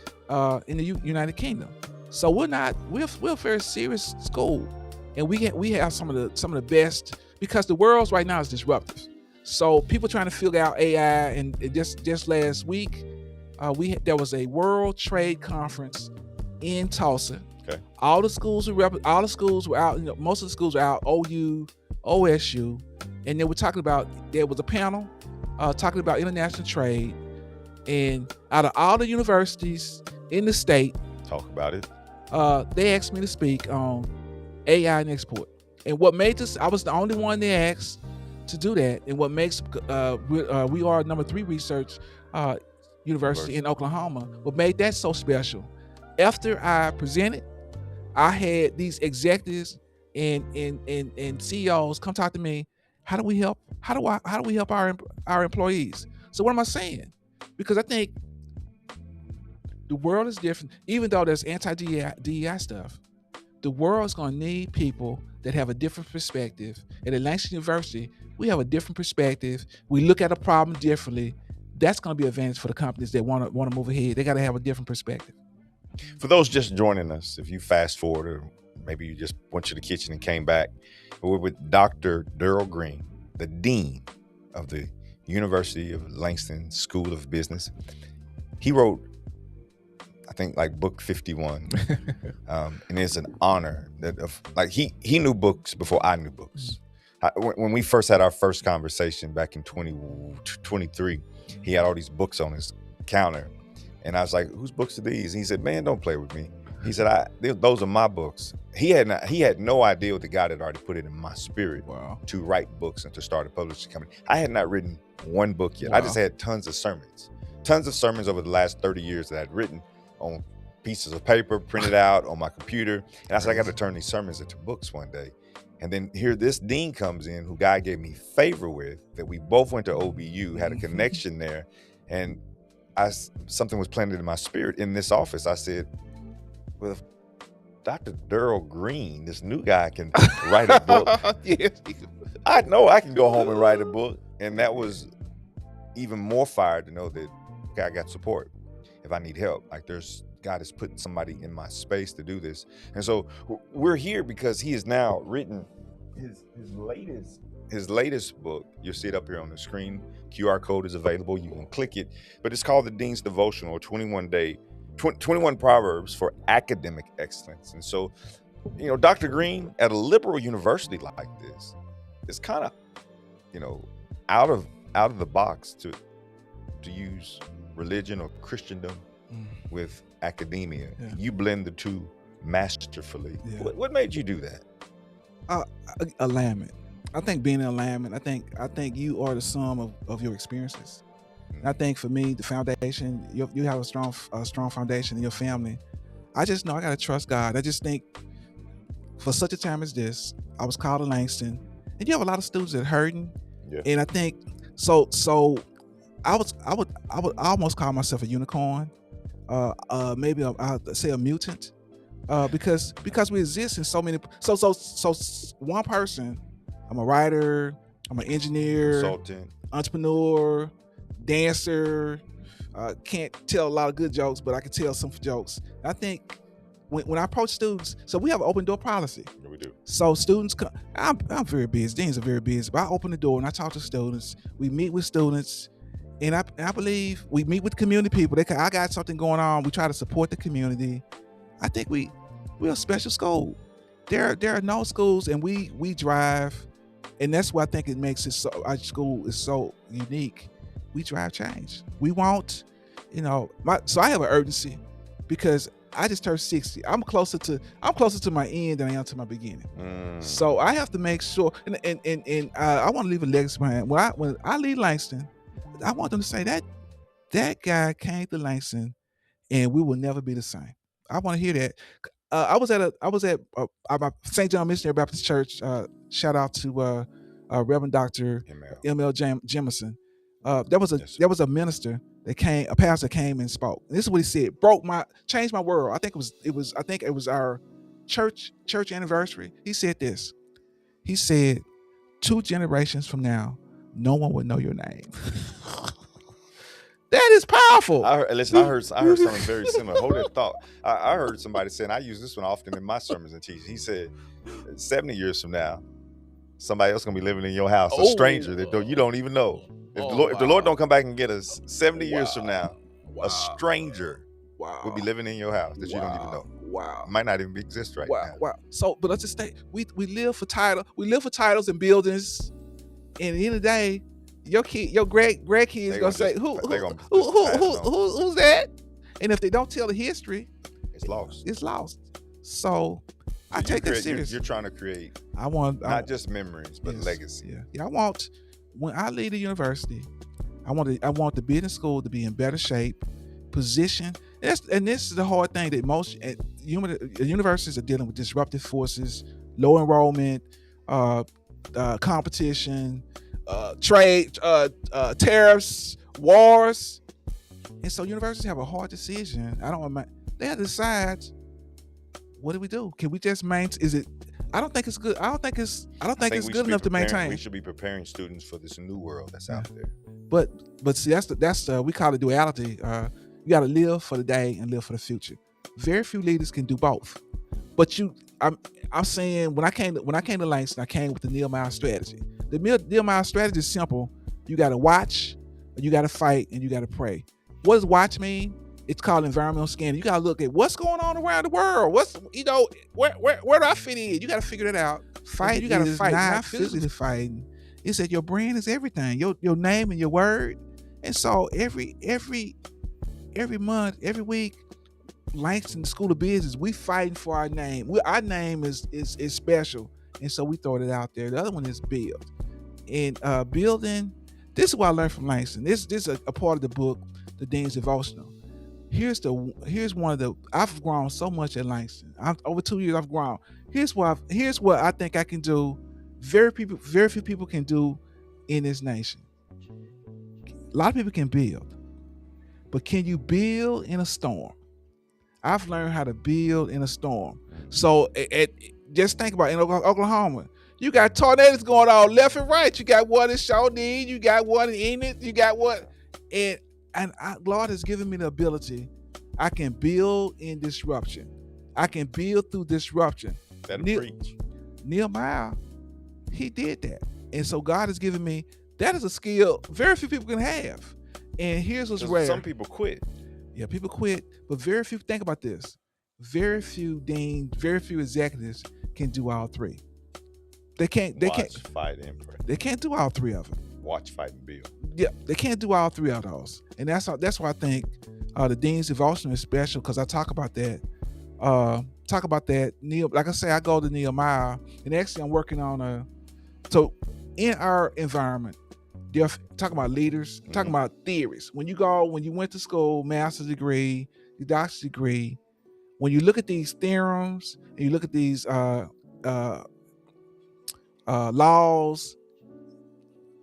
in the United Kingdom. So we're a very serious school, and we have some of the best, because the world right now is disruptive. So people trying to figure out AI, and just last week, there was a World Trade Conference in Tulsa. Okay. All the schools were out. Most of the schools were out. OU, OSU, and they were talking about. There was a panel talking about international trade, and out of all the universities in the state, Talk about it. they asked me to speak on AI and export. And what made this, I was the only one they asked to do that. And what makes we are number 3 research university in Oklahoma. What made that so special? After I presented, I had these executives and CEOs come talk to me. How do we help? How do we help our employees? So what am I saying? Because I think the world is different. Even though there's anti-DEI stuff, the world's going to need people that have a different perspective. At Langston University, we have a different perspective. We look at a problem differently. That's going to be an advantage for the companies that want to move ahead. They got to have a different perspective. For those just joining us, if you fast forward, or maybe you just went to the kitchen and came back, we're with Dr. Daryl Green, the Dean of the University of Langston School of Business. He wrote, I think, like book 51, and it's an honor that he knew books before I knew books. When we first had our first conversation back in 2023, he had all these books on his counter, and I was like, "Whose books are these?" And he said, "Man, don't play with me." He said, "Those are my books." He had no idea what the God had already put it in my spirit to write books and to start a publishing company. I had not written one book yet. Wow. I just had tons of sermons over the last 30 years that I'd written on pieces of paper, printed out on my computer. And I said, I got to turn these sermons into books one day. And then here this dean comes in, who God gave me favor with, that we both went to OBU, had a connection there. And something was planted in my spirit in this office. I said, well, if Dr. Daryl Green, this new guy, can write a book, I know I can go home and write a book. And that was even more fire to know that I got support if I need help. Like God has put somebody in my space to do this. And so we're here because he has now written his latest book. You'll see it up here on the screen. QR code is available. You can click it. But it's called The Dean's Devotional, 21 Proverbs for Academic Excellence. And so, Dr. Green, at a liberal university like this, it's kind of, out of the box to use religion or Christendom with academia. Yeah. You blend the two masterfully. Yeah. What made you do that? Alignment. I think being in alignment, I think you are the sum of your experiences. I think for me, the foundation, you have a strong foundation in your family. I just know I got to trust God. I just think for such a time as this, I was called to Langston, and you have a lot of students that are hurting. Yeah. And I think, so I would almost call myself a unicorn. Maybe I'll say a mutant, because we exist in so many. So one person. I'm a writer. I'm an engineer, consultant, entrepreneur, dancer. Can't tell a lot of good jokes, but I can tell some jokes. I think when I approach students, so we have an open door policy. Yeah, we do. So students come. I'm very busy. Deans are very busy, but I open the door and I talk to students. We meet with students. And I believe we meet with community people. I got something going on. We try to support the community. I think we're a special school. There are no schools, and we drive, and that's what I think it makes it so. Our school is so unique. We drive change. We want, so I have an urgency because I just turned 60. I'm closer to my end than I am to my beginning. So I have to make sure, and I want to leave a legacy behind. When I leave Langston, I want them to say that guy came to Langston and we will never be the same. I want to hear that. I was at St. John Missionary Baptist Church. Shout out to Reverend Doctor ML. M.L. Jemison. Yes, sir. There was a minister that came, a pastor came and spoke. And this is what he said: changed my world. I think it was our church anniversary. He said this. He said, 2 generations from now, no one would know your name. That is powerful. I heard something very similar. Hold that thought. I heard somebody saying, I use this one often in my sermons and teaching. He said, 70 years from now, somebody else gonna be living in your house, a stranger that you don't even know. If the Lord don't come back and get us 70 years from now, a stranger will be living in your house that you don't even know. Wow. Might not even exist right now. Wow. So, but let's just say we live for title. We live for titles and buildings. And at the end of the day, your grandkids gonna say, who's that? And if they don't tell the history, it's lost. It's lost. So I take it serious. You're trying to create. Not just memories, but legacy. Yeah. When I leave the university, I want the business school to be in better shape, position. And this is the hard thing that most universities are dealing with: disruptive forces, low enrollment, competition, trade, tariffs, wars. And so universities have a hard decision. They have to decide, what do we do? Can we just maintain? I don't think it's good. I don't think it's good enough to maintain. We should be preparing students for this new world that's out there. But see, that's we call it duality. You got to live for the day and live for the future. Very few leaders can do both. But I'm saying, when I came to Langston, I came with the Nehemiah strategy. The Nehemiah strategy is simple. You got to watch, you got to fight, and you got to pray. What does watch mean? It's called environmental scanning. You got to look at what's going on around the world. Where do I fit in? You got to figure that out. Fight. You got to fight. Not physically fighting. It's that your brand is everything. Your name and your word. And so every month, every week, Langston School of Business, we fighting for our name. Our name is special, and so we throw it out there. The other one is build. And building. This is what I learned from Langston. This is a part of the book, The Dean's Devotional. Here's one of the. I've grown so much at Langston. Over 2 years, I've grown. Here's what I think I can do. Very few people can do in this nation. A lot of people can build, but can you build in a storm? I've learned how to build in a storm. So just think about it. In Oklahoma, you got tornadoes going on left and right. You got one in Shawnee, you got one in Enid, you got one, and Lord has given me the ability. I can build in disruption. I can build through disruption. Preach. Nehemiah, he did that, and so God has given me. That is a skill very few people can have. And here's what's rare. Some people quit. Yeah, people quit, but very few. Think about this: very few deans, very few executives can do all three. They can't. Fight, and pray. They can't do all three of them. Watch, fight, and build. Yeah, they can't do all three of those, and that's why I think the Dean's Devotional is special, because I talk about that. Like I say, I go to Nehemiah, and actually I'm working on so in our environment. They're talking about leaders, talking about theories. When you went to school, master's degree, your doctor's degree, when you look at these theorems and you look at these laws,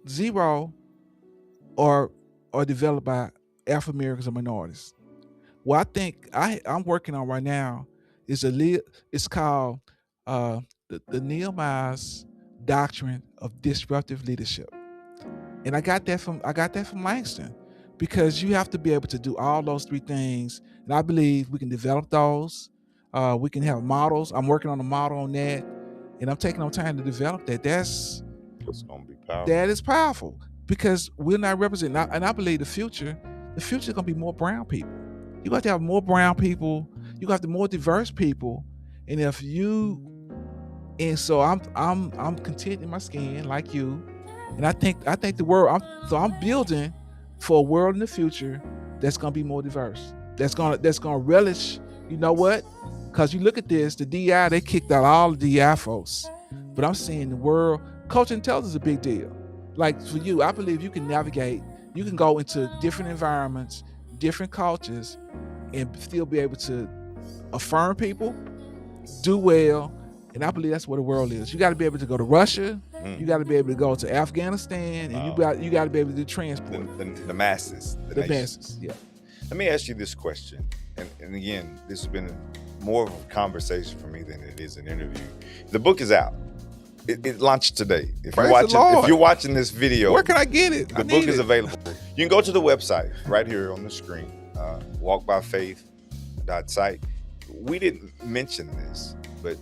zero are developed by African Americans or minorities. What I think I'm working on right now is it's called the Nehemiah's Doctrine of Disruptive Leadership. And I got that from Langston, because you have to be able to do all those three things. And I believe we can develop those. We can have models. I'm working on a model on that, and I'm taking on time to develop that. It's gonna be powerful. That is powerful, because we're not representing. And I believe the future is gonna be more brown people. You got to have more brown people. You got to have more diverse people. And so I'm content in my skin like you. And I think the world. I'm building for a world in the future that's gonna be more diverse. That's gonna relish. You know what? Because you look at this, the DI, they kicked out all the DI folks. But I'm seeing the world. Culture intelligence is a big deal. Like for you, I believe you can navigate. You can go into different environments, different cultures, and still be able to affirm people do well. And I believe that's what the world is. You got to be able to go to Russia. You got to be able to go to Afghanistan, and you got to be able to do transport. The masses. The masses, yeah. Let me ask you this question. And again, this has been more of a conversation for me than it is an interview. The book is out. It launched today. If you're watching this video, where can I get it? The book is available. You can go to the website right here on the screen, walkbyfaith.site. We didn't mention this, but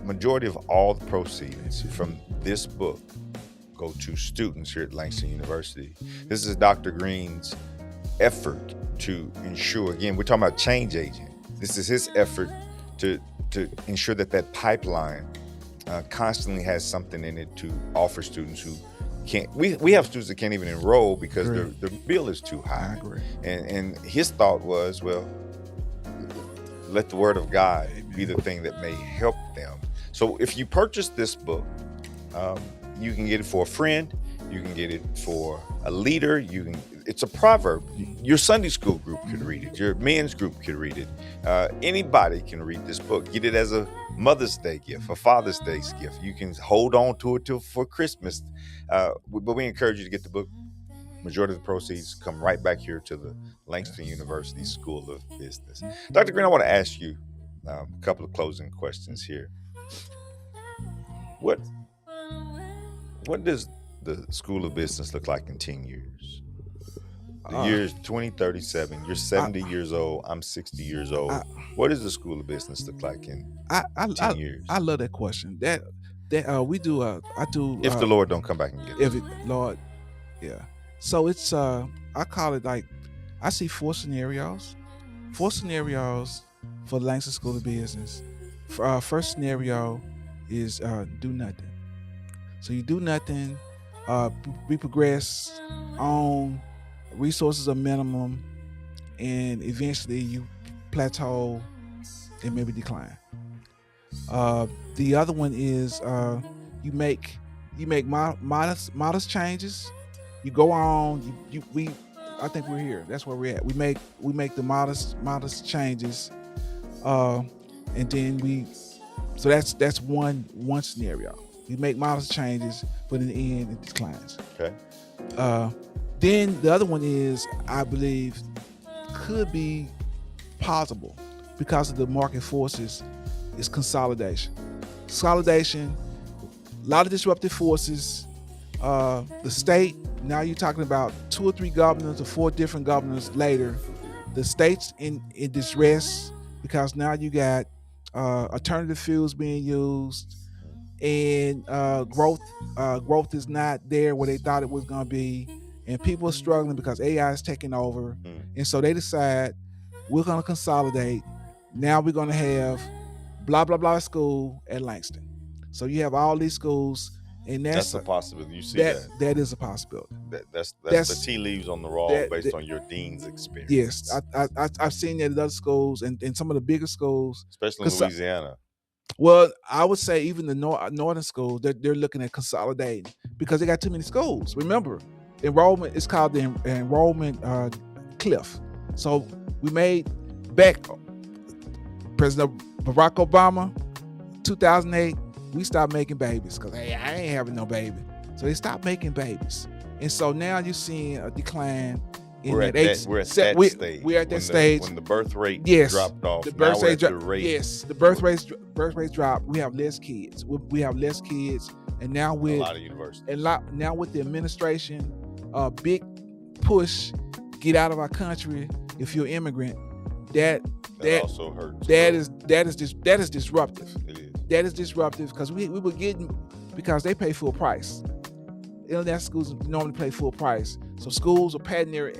majority of all the proceeds from this book go to students here at Langston University. This is Dr. Green's effort to ensure, again, we're talking about change agent. This is his effort to ensure that pipeline constantly has something in it to offer students who can't. We have students that can't even enroll because their bill is too high. And his thought was, well, let the word of God be the thing that may help them. So if you purchase this book, you can get it for a friend, you can get it for a leader, it's a proverb. Your Sunday school group could read it, your men's group could read it. Anybody can read this book. Get it as a Mother's Day gift, a Father's Day gift. You can hold on to it for Christmas. But we encourage you to get the book. Majority of the proceeds come right back here to the Langston University School of Business. Dr. Green, I want to ask you a couple of closing questions here. What does the School of Business look like in 10 years? The year is 2037. You're 70 years old. I'm 60 years old. What does the School of Business look like in 10 years? I love that question. That we do. I do. If the Lord don't come back and get it. Lord, yeah. So it's I call it like, I see four scenarios for the Langston School of Business. First scenario is do nothing. So you do nothing. We progress on. Resources are minimum, and eventually you plateau and maybe decline. The other one is you make modest changes. You go on. I think we're here. That's where we're at. We make the modest changes, and then So that's one scenario. You make modest changes, but in the end it declines. Okay. Then the other one is, I believe, could be possible because of the market forces, is consolidation. Consolidation, a lot of disruptive forces. The state, now you're talking about 2 or 3 governors or 4 different governors later. The state's in distress because now you got alternative fuels being used, and growth is not there where they thought it was going to be. And people are struggling because AI is taking over. And so they decide, we're going to consolidate. Now we're going to have blah, blah, blah school at Langston. So you have all these schools, and that's a possibility. You see that? That is a possibility. That's the tea leaves on the wall based on your dean's experience. Yes, I've seen that at other schools and some of the bigger schools. Especially in Louisiana. Well, I would say even the northern schools, they're looking at consolidating because they got too many schools. Remember, enrollment is called the enrollment cliff. So we made back President Barack Obama, 2008, we stopped making babies because, hey, I ain't having no baby. So they stopped making babies. And so now you're seeing a decline. We're at that stage. We're at that stage. When the birth rate dropped off. The birth rate dropped. Yes, the birth rate dropped. We have less kids. We have less kids. And now with a lot of universities. Now with the administration, big push, get out of our country if you're an immigrant. That also hurts. That is disruptive. It is. That is disruptive because we were getting, because they pay full price. International schools normally pay full price. So schools are padding their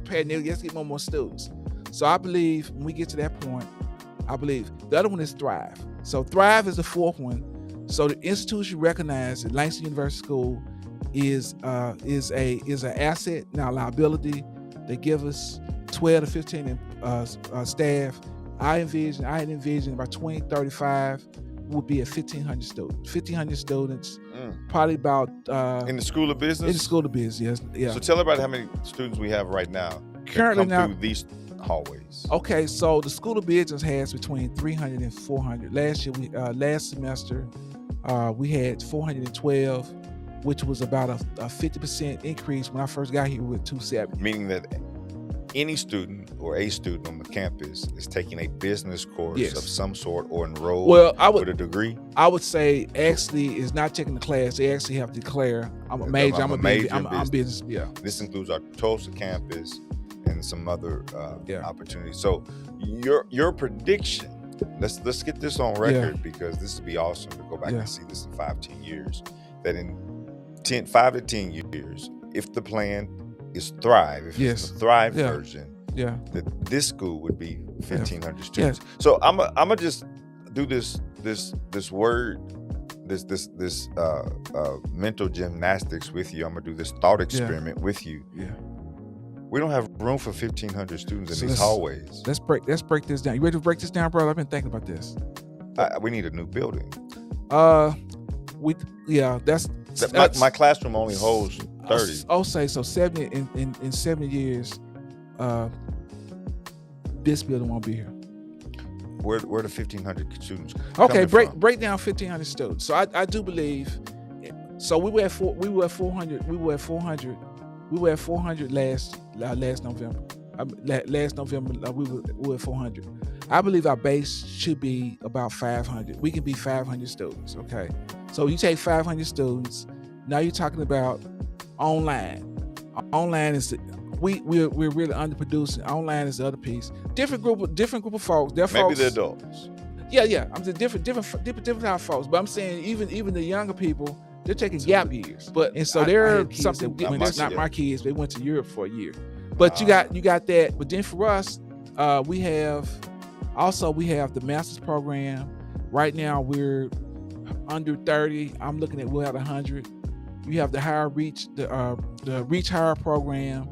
let's get more students. So I believe when we get to that point, I believe the other one is Thrive. So Thrive is the fourth one. So the institution recognized that Langston University School is an asset, not a liability. They give us 12 to 15 staff. I had envisioned by 2035 would be at 1,500 students. 1,500 students, probably about in the School of Business. In the School of Business, yes. Yeah. So tell everybody how many students we have right now. Currently now, through these hallways? Okay, so the School of Business has between 300 and 400. Last semester, we had 412, which was about a 50% increase. When I first got here with 270. Meaning that any student or a student on the campus is taking a business course Yes. of some sort or enrolled Well, with a degree. I would say actually is not taking the class. They actually have to declare, I'm a major. I'm business. Yeah. This includes our Tulsa campus and some other Yeah. opportunities. So your prediction, let's get this on record, because this would be awesome to go back and see this in 5-10 years. That in 5 to 10 years, if the plan is Thrive, if it's the Thrive version, that this school would be 1,500 students. So I'm gonna just do this word, this mental gymnastics with you. I'm gonna do this thought experiment with you. Yeah. We don't have room for 1,500 students in these hallways. Let's break this down. You ready to break this down, brother? I've been thinking about this. We need a new building. That's my classroom only holds 30. I'll say so. 70 in 70 years, this building won't be here. Where the 1,500 students? Okay, break down 1,500 students. So I do believe. So we were at 400. We were at 400 last November. Last November we were at 400. I believe our base should be about 500. We can be 500 students. Okay, so you take 500 students. Now you're talking about online. Online is we're really underproducing. Online is the other piece. Different group of folks. They're Maybe folks. the adults. Yeah. I'm saying different type of folks. But I'm saying even the younger people, they're taking gap years. But so they're something. It's not my kids. They went to Europe for a year. But you got that. But then for us, we have the master's program. Right now we're under 30. I'm looking at we'll have 100. You have the higher reach, the Reach Higher program,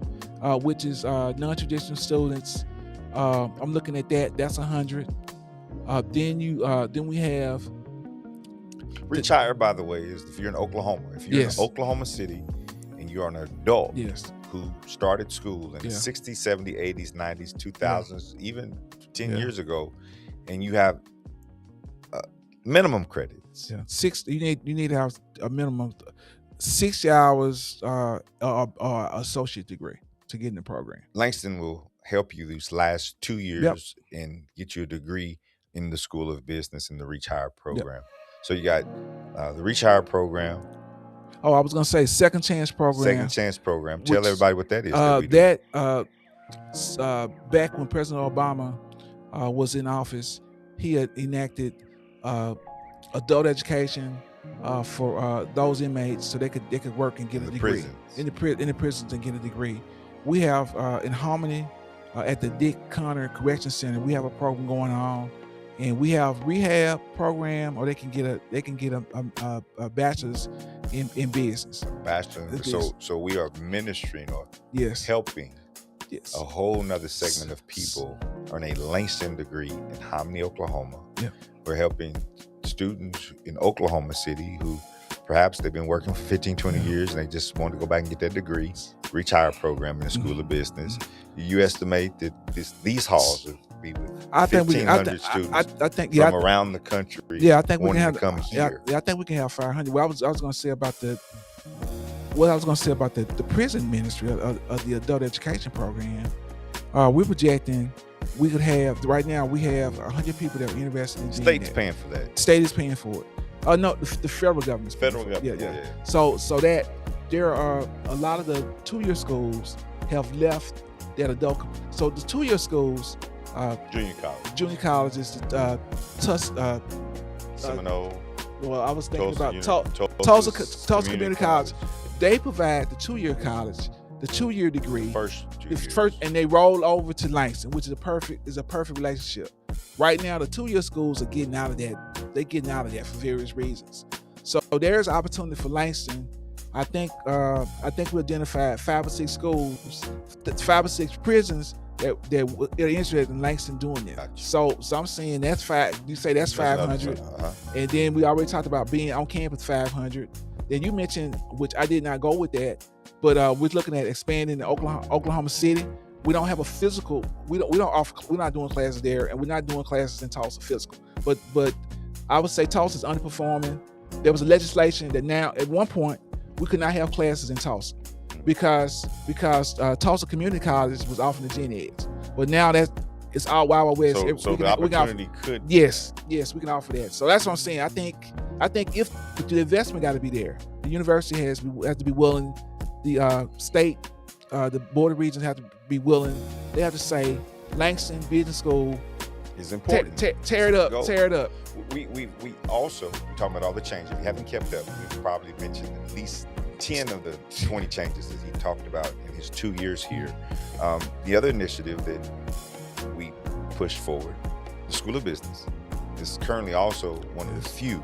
which is non-traditional students. I'm looking at that. That's 100. Then we have Reach Higher, by the way, is if you're in Oklahoma. If you're in Oklahoma City and you're an adult who started school in the 60s, 70s, 80s, 90s, 2000s, even 10 years ago, and you have minimum credits. Yeah. You need to have a minimum 60 hours or associate degree to get in the program. Langston will help you these last 2 years and get you a degree in the School of Business in the Reach Higher program. So you got the Reach Higher program. Oh, I was going to say Second Chance program. Second Chance program. Tell everybody what that is. Back when President Obama was in office, he had enacted adult education for those inmates, so they could work and get a degree in the prisons and get a degree. We have in Harmony at the Dick Conner Correction Center, we have a program going on, and we have rehab program, or they can get a bachelor's in business. Bachelor. So we are ministering or helping a whole nother segment of people earn a Langston degree in Harmony, Oklahoma. Yeah. We're helping students in Oklahoma City who perhaps they've been working for 15, 20 years and they just want to go back and get that degree. Reach Higher program in the School of Business. You estimate that these halls will be with 1,500 students from around the country. Yeah, I think we can have. Come here. I think we can have 500. Well, I was going to say about the prison ministry of the adult education program. We're projecting we could have, right now we have 100 people that are interested in State's paying for that. State is paying for it. No, the federal government's paying for it. Yeah. So that there are a lot of the 2-year schools have left that adult. So the 2-year schools, junior colleges, Seminole. Well, I was thinking about Tulsa Community College. They provide the 2-year college, the 2-year degree, first, and they roll over to Langston, which is a perfect relationship. Right now, the 2-year schools are getting out of that. They're getting out of that for various reasons. So there's opportunity for Langston. I think we identified 5 or 6 schools, 5 or 6 prisons that are interested in Langston doing that. Gotcha. So I'm saying that's 5. You say that's 500, and then we already talked about being on campus 500. Then you mentioned, which I did not go with that, but we're looking at expanding to Oklahoma City. we don't have a physical. We don't offer. We're not doing classes there, and we're not doing classes in Tulsa physical. But I would say Tulsa's underperforming. There was a legislation that now at one point we could not have classes in Tulsa because Tulsa Community College was offering the gen eds, but now that it's all Wild West. So the opportunity could. Yes, we can offer that. So that's what I'm saying. I think if the investment got to be there, the university has to be willing. The state, the board of regents have to be willing. They have to say Langston Business School is important. Tear it up. We also talking about all the changes. If you haven't kept up, we've probably mentioned at least 10 of the 20 changes that he talked about in his 2 years here. The other initiative that we pushed forward, the School of Business, is currently also one of the few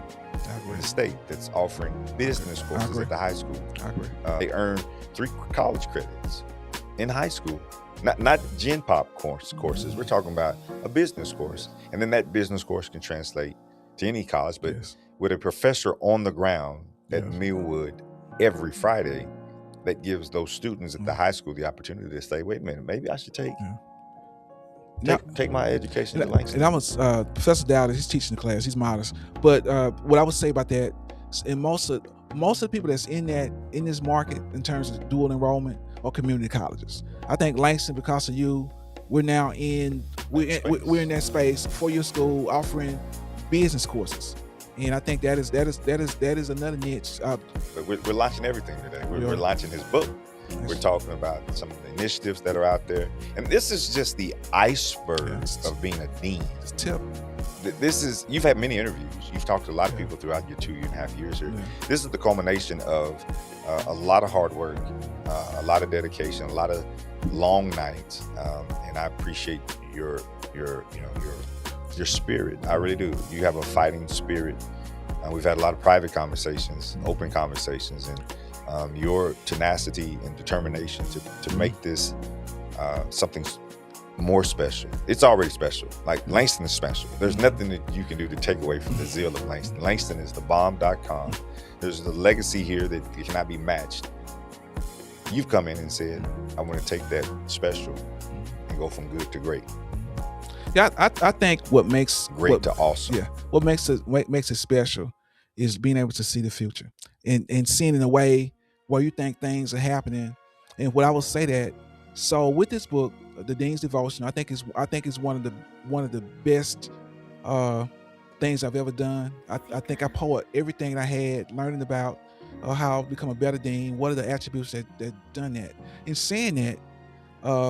in the state that's offering business courses at the high school. I agree. They earn 3 college credits in high school. Not Gen Pop courses. We're talking about a business course. And then that business course can translate to any college, but with a professor on the ground at Millwood every Friday, that gives those students at the high school the opportunity to say, wait a minute, maybe I should take my education to Langston. And I was Professor Daryl. He's teaching the class. He's modest. But what I would say about that, and most of the people that's in this market in terms of dual enrollment are community colleges. I think Langston, because of you, we're in that space, 4-year school offering business courses. And I think that is another niche. But we're launching everything today. We're launching his book. We're talking about some of the initiatives that are out there. And this is just the iceberg of being a dean. It's tip. You've had many interviews. You've talked to a lot of people throughout your 2.5 years here. This is the culmination of a lot of hard work, a lot of dedication, a lot of long nights. And I appreciate your spirit. I really do. You have a fighting spirit. We've had a lot of private conversations, open conversations, and your tenacity and determination to make this something more special. It's already special. Like Langston is special. There's nothing that you can do to take away from the zeal of Langston. Langston is thebomb.com. There's the legacy here that cannot be matched. You've come in and said, I want to take that special and go from good to great. Yeah, I think what makes great to awesome. Yeah, what makes it special is being able to see the future and seeing in a way where you think things are happening. And what I will say that, so with this book, The Dean's Devotional, I think it's one of the best things I've ever done. I think I poured everything I had learning about how to become a better dean. What are the attributes that done that? In saying that,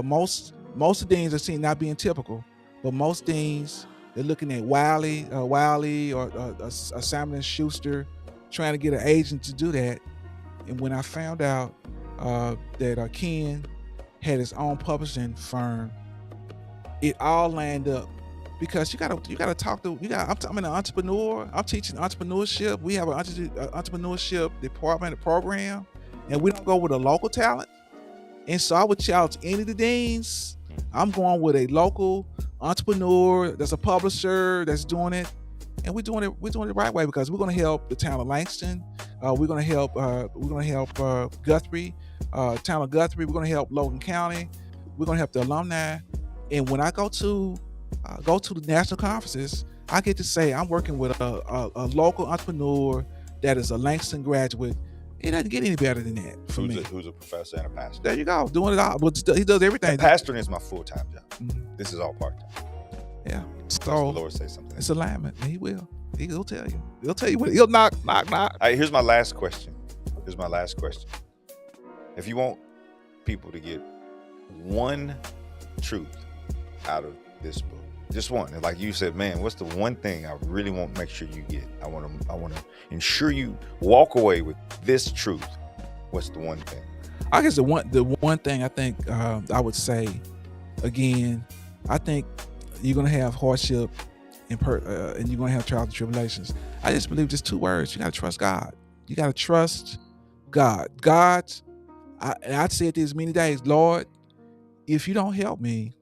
most of the deans are seen not being typical, but most deans, they're looking at Wiley or Simon & Schuster, trying to get an agent to do that. And when I found out that Ken had his own publishing firm, it all lined up. Because you gotta talk to I'm an entrepreneur. I'm teaching entrepreneurship. We have an entrepreneurship department and program, and we don't go with a local talent. And so I would challenge any of the deans. I'm going with a local entrepreneur that's a publisher that's doing it, and we're doing it the right way, because we're going to help the town of Langston. We're going to help Guthrie, town of Guthrie. We're going to help Logan County. We're going to help the alumni. And when I go to the national conferences, I get to say I'm working with a local entrepreneur that is a Langston graduate. It doesn't get any better than that for me. Who's a professor and a pastor. There you go, doing it all. He does everything. Pastoring is my full-time job. Mm-hmm. This is all part-time. Yeah. So the Lord say something. It's alignment. He will. He'll tell you. He'll tell you what. He'll knock. All right, here's my last question. If you want people to get one truth out of this book, just one. And like you said, man, what's the one thing I really want to make sure you get? I want to ensure you walk away with this truth. What's the one thing? I guess the one thing I think I would say, again, I think you're gonna have hardship and you're gonna have trials and tribulations. I just believe just 2 words: you gotta trust God. You gotta trust God. I've said this many days, Lord, if you don't help me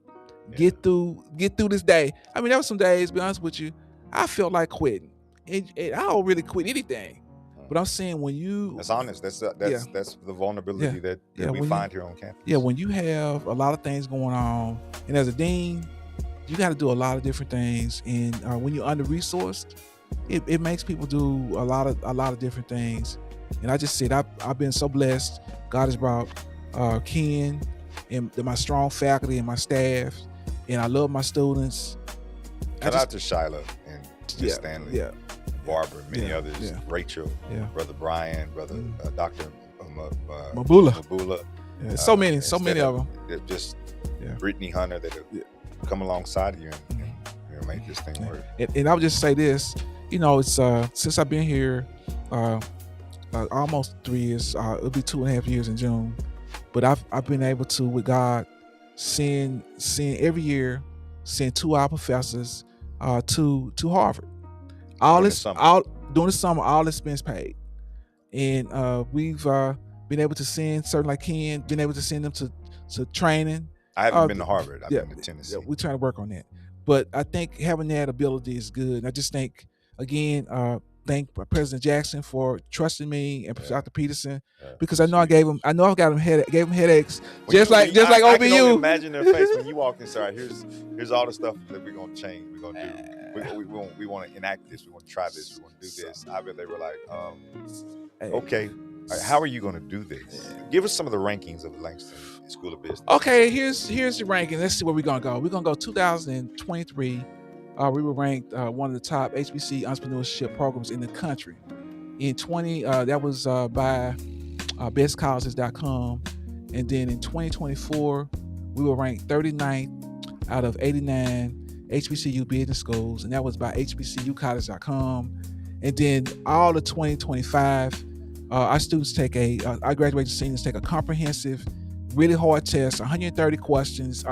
get through this day. I mean, there were some days, to be honest with you, I felt like quitting. And I don't really quit anything. But I'm saying when you, That's honest. That's the vulnerability that we find here on campus. Yeah, when you have a lot of things going on, and as a dean, you got to do a lot of different things, and when you're under resourced, it makes people do a lot of different things. And I just said I've been so blessed. God has brought Ken and my strong faculty and my staff, and I love my students. Shout out to Shyla and Miss Stanley, Barbara, many others, Rachel, Brother Brian, Brother Dr. Mabula. So many of them. Just Brittany Hunter that have come alongside you and make this thing work. And I would just say this, it's since I've been here almost 3 years, it'll be 2.5 years in June, but I've been able to, with God, send every year, send 2 of our professors to Harvard. During the summer, all expense paid. And we've been able to send, certainly like Ken, been able to send them to training. I haven't been to Harvard. I've been to Tennessee. We're trying to work on that. But I think having that ability is good. And I just think, again, thank President Jackson for trusting me and Dr. Peterson, because I know I got him headaches, just like OBU. I can only imagine their face when you walk inside. Here's all the stuff that we're gonna change. We're gonna do. We want to enact this. We want to try this. We want to do this. I bet they were like, okay. How are you going to do this? Give us some of the rankings of Langston School of Business. Okay, here's the ranking. Let's see where we're going to go. We're going to go 2023. We were ranked one of the top HBC entrepreneurship programs in the country. In 20, that was by bestcolleges.com. And then in 2024, we were ranked 39th out of 89 HBCU business schools, and that was by hbcucollege.com. And then all of 2025, our students our graduating seniors take a comprehensive, really hard test, 130 questions,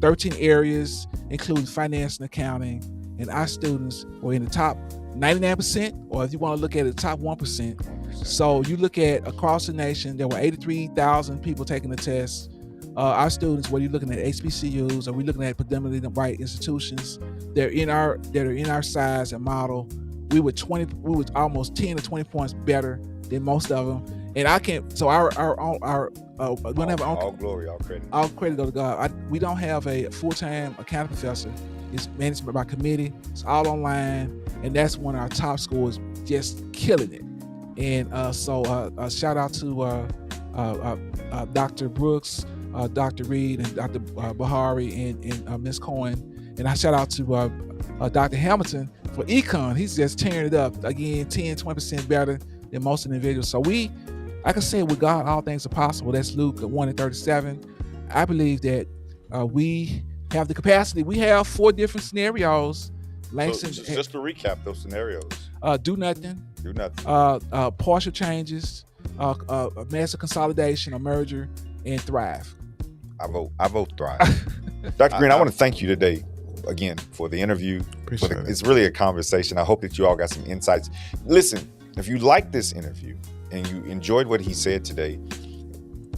13 areas, including finance and accounting. And our students were in the top 99%, or if you want to look at it, the top 1%. So you look at across the nation, there were 83,000 people taking the test. Our students, whether you're looking at HBCUs or we're looking at predominantly the white institutions, that are in our size and model, we were almost 10 to 20 points better than most of them. And I can't. So we don't have all glory, all credit. All credit go to God. We don't have a full-time accounting professor. It's managed by committee. It's all online, and that's one of our top scores, just killing it. And so shout out to Dr. Brooks, Dr. Reed, and Dr. Bahari, and Ms. Cohen. And I shout out to Dr. Hamilton for econ. He's just tearing it up. Again, 10, 20% better than most individuals. So like I said, with God, all things are possible. That's Luke 1:37. I believe that we have the capacity. We have 4 different scenarios. Langston, so just to recap those scenarios. Do nothing. Partial changes, massive consolidation or merger, and thrive. I vote thrive. Dr. Green, I want to thank you today again for the interview. It's really a conversation. I hope that you all got some insights. Listen, if you like this interview and you enjoyed what he said today,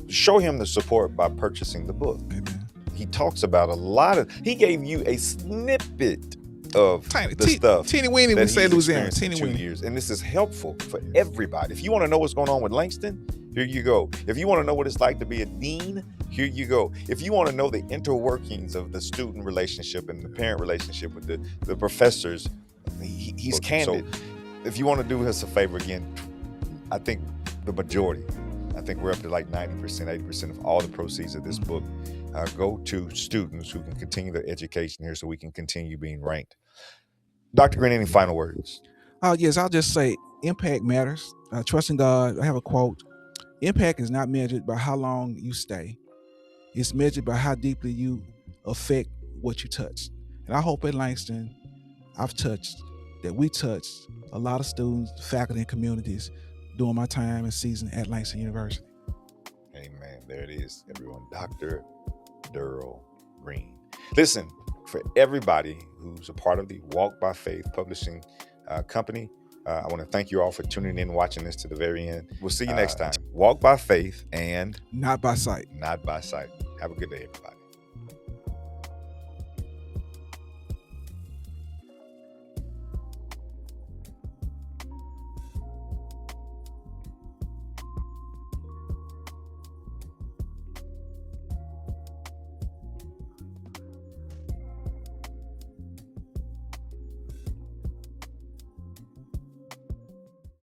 show him the support by purchasing the book. Amen. He talks about he gave you a snippet of the stuff teeny weeny that we say he's Louisiana, experienced in 2 years. And this is helpful for everybody. If you want to know what's going on with Langston, here you go. If you want to know what it's like to be a dean, here you go. If you want to know the interworkings of the student relationship and the parent relationship with the professors, he's candid. So, if you want to do us a favor again, I think the majority, I think we're up to like 90%, 80% of all the proceeds of this book go to students who can continue their education here so we can continue being ranked. Dr. Green, any final words? Yes, I'll just say impact matters. Trusting God. I have a quote. Impact is not measured by how long you stay. It's measured by how deeply you affect what you touch. And I hope at Langston, we touched a lot of students, faculty, and communities during my time and season at Langston University. Amen. There it is, everyone. Dr. Daryl Green. Listen, for everybody who's a part of the Walk by Faith publishing company, I want to thank you all for tuning in and watching this to the very end. We'll see you next time. Walk by faith and not by sight. Not by sight. Have a good day, everybody.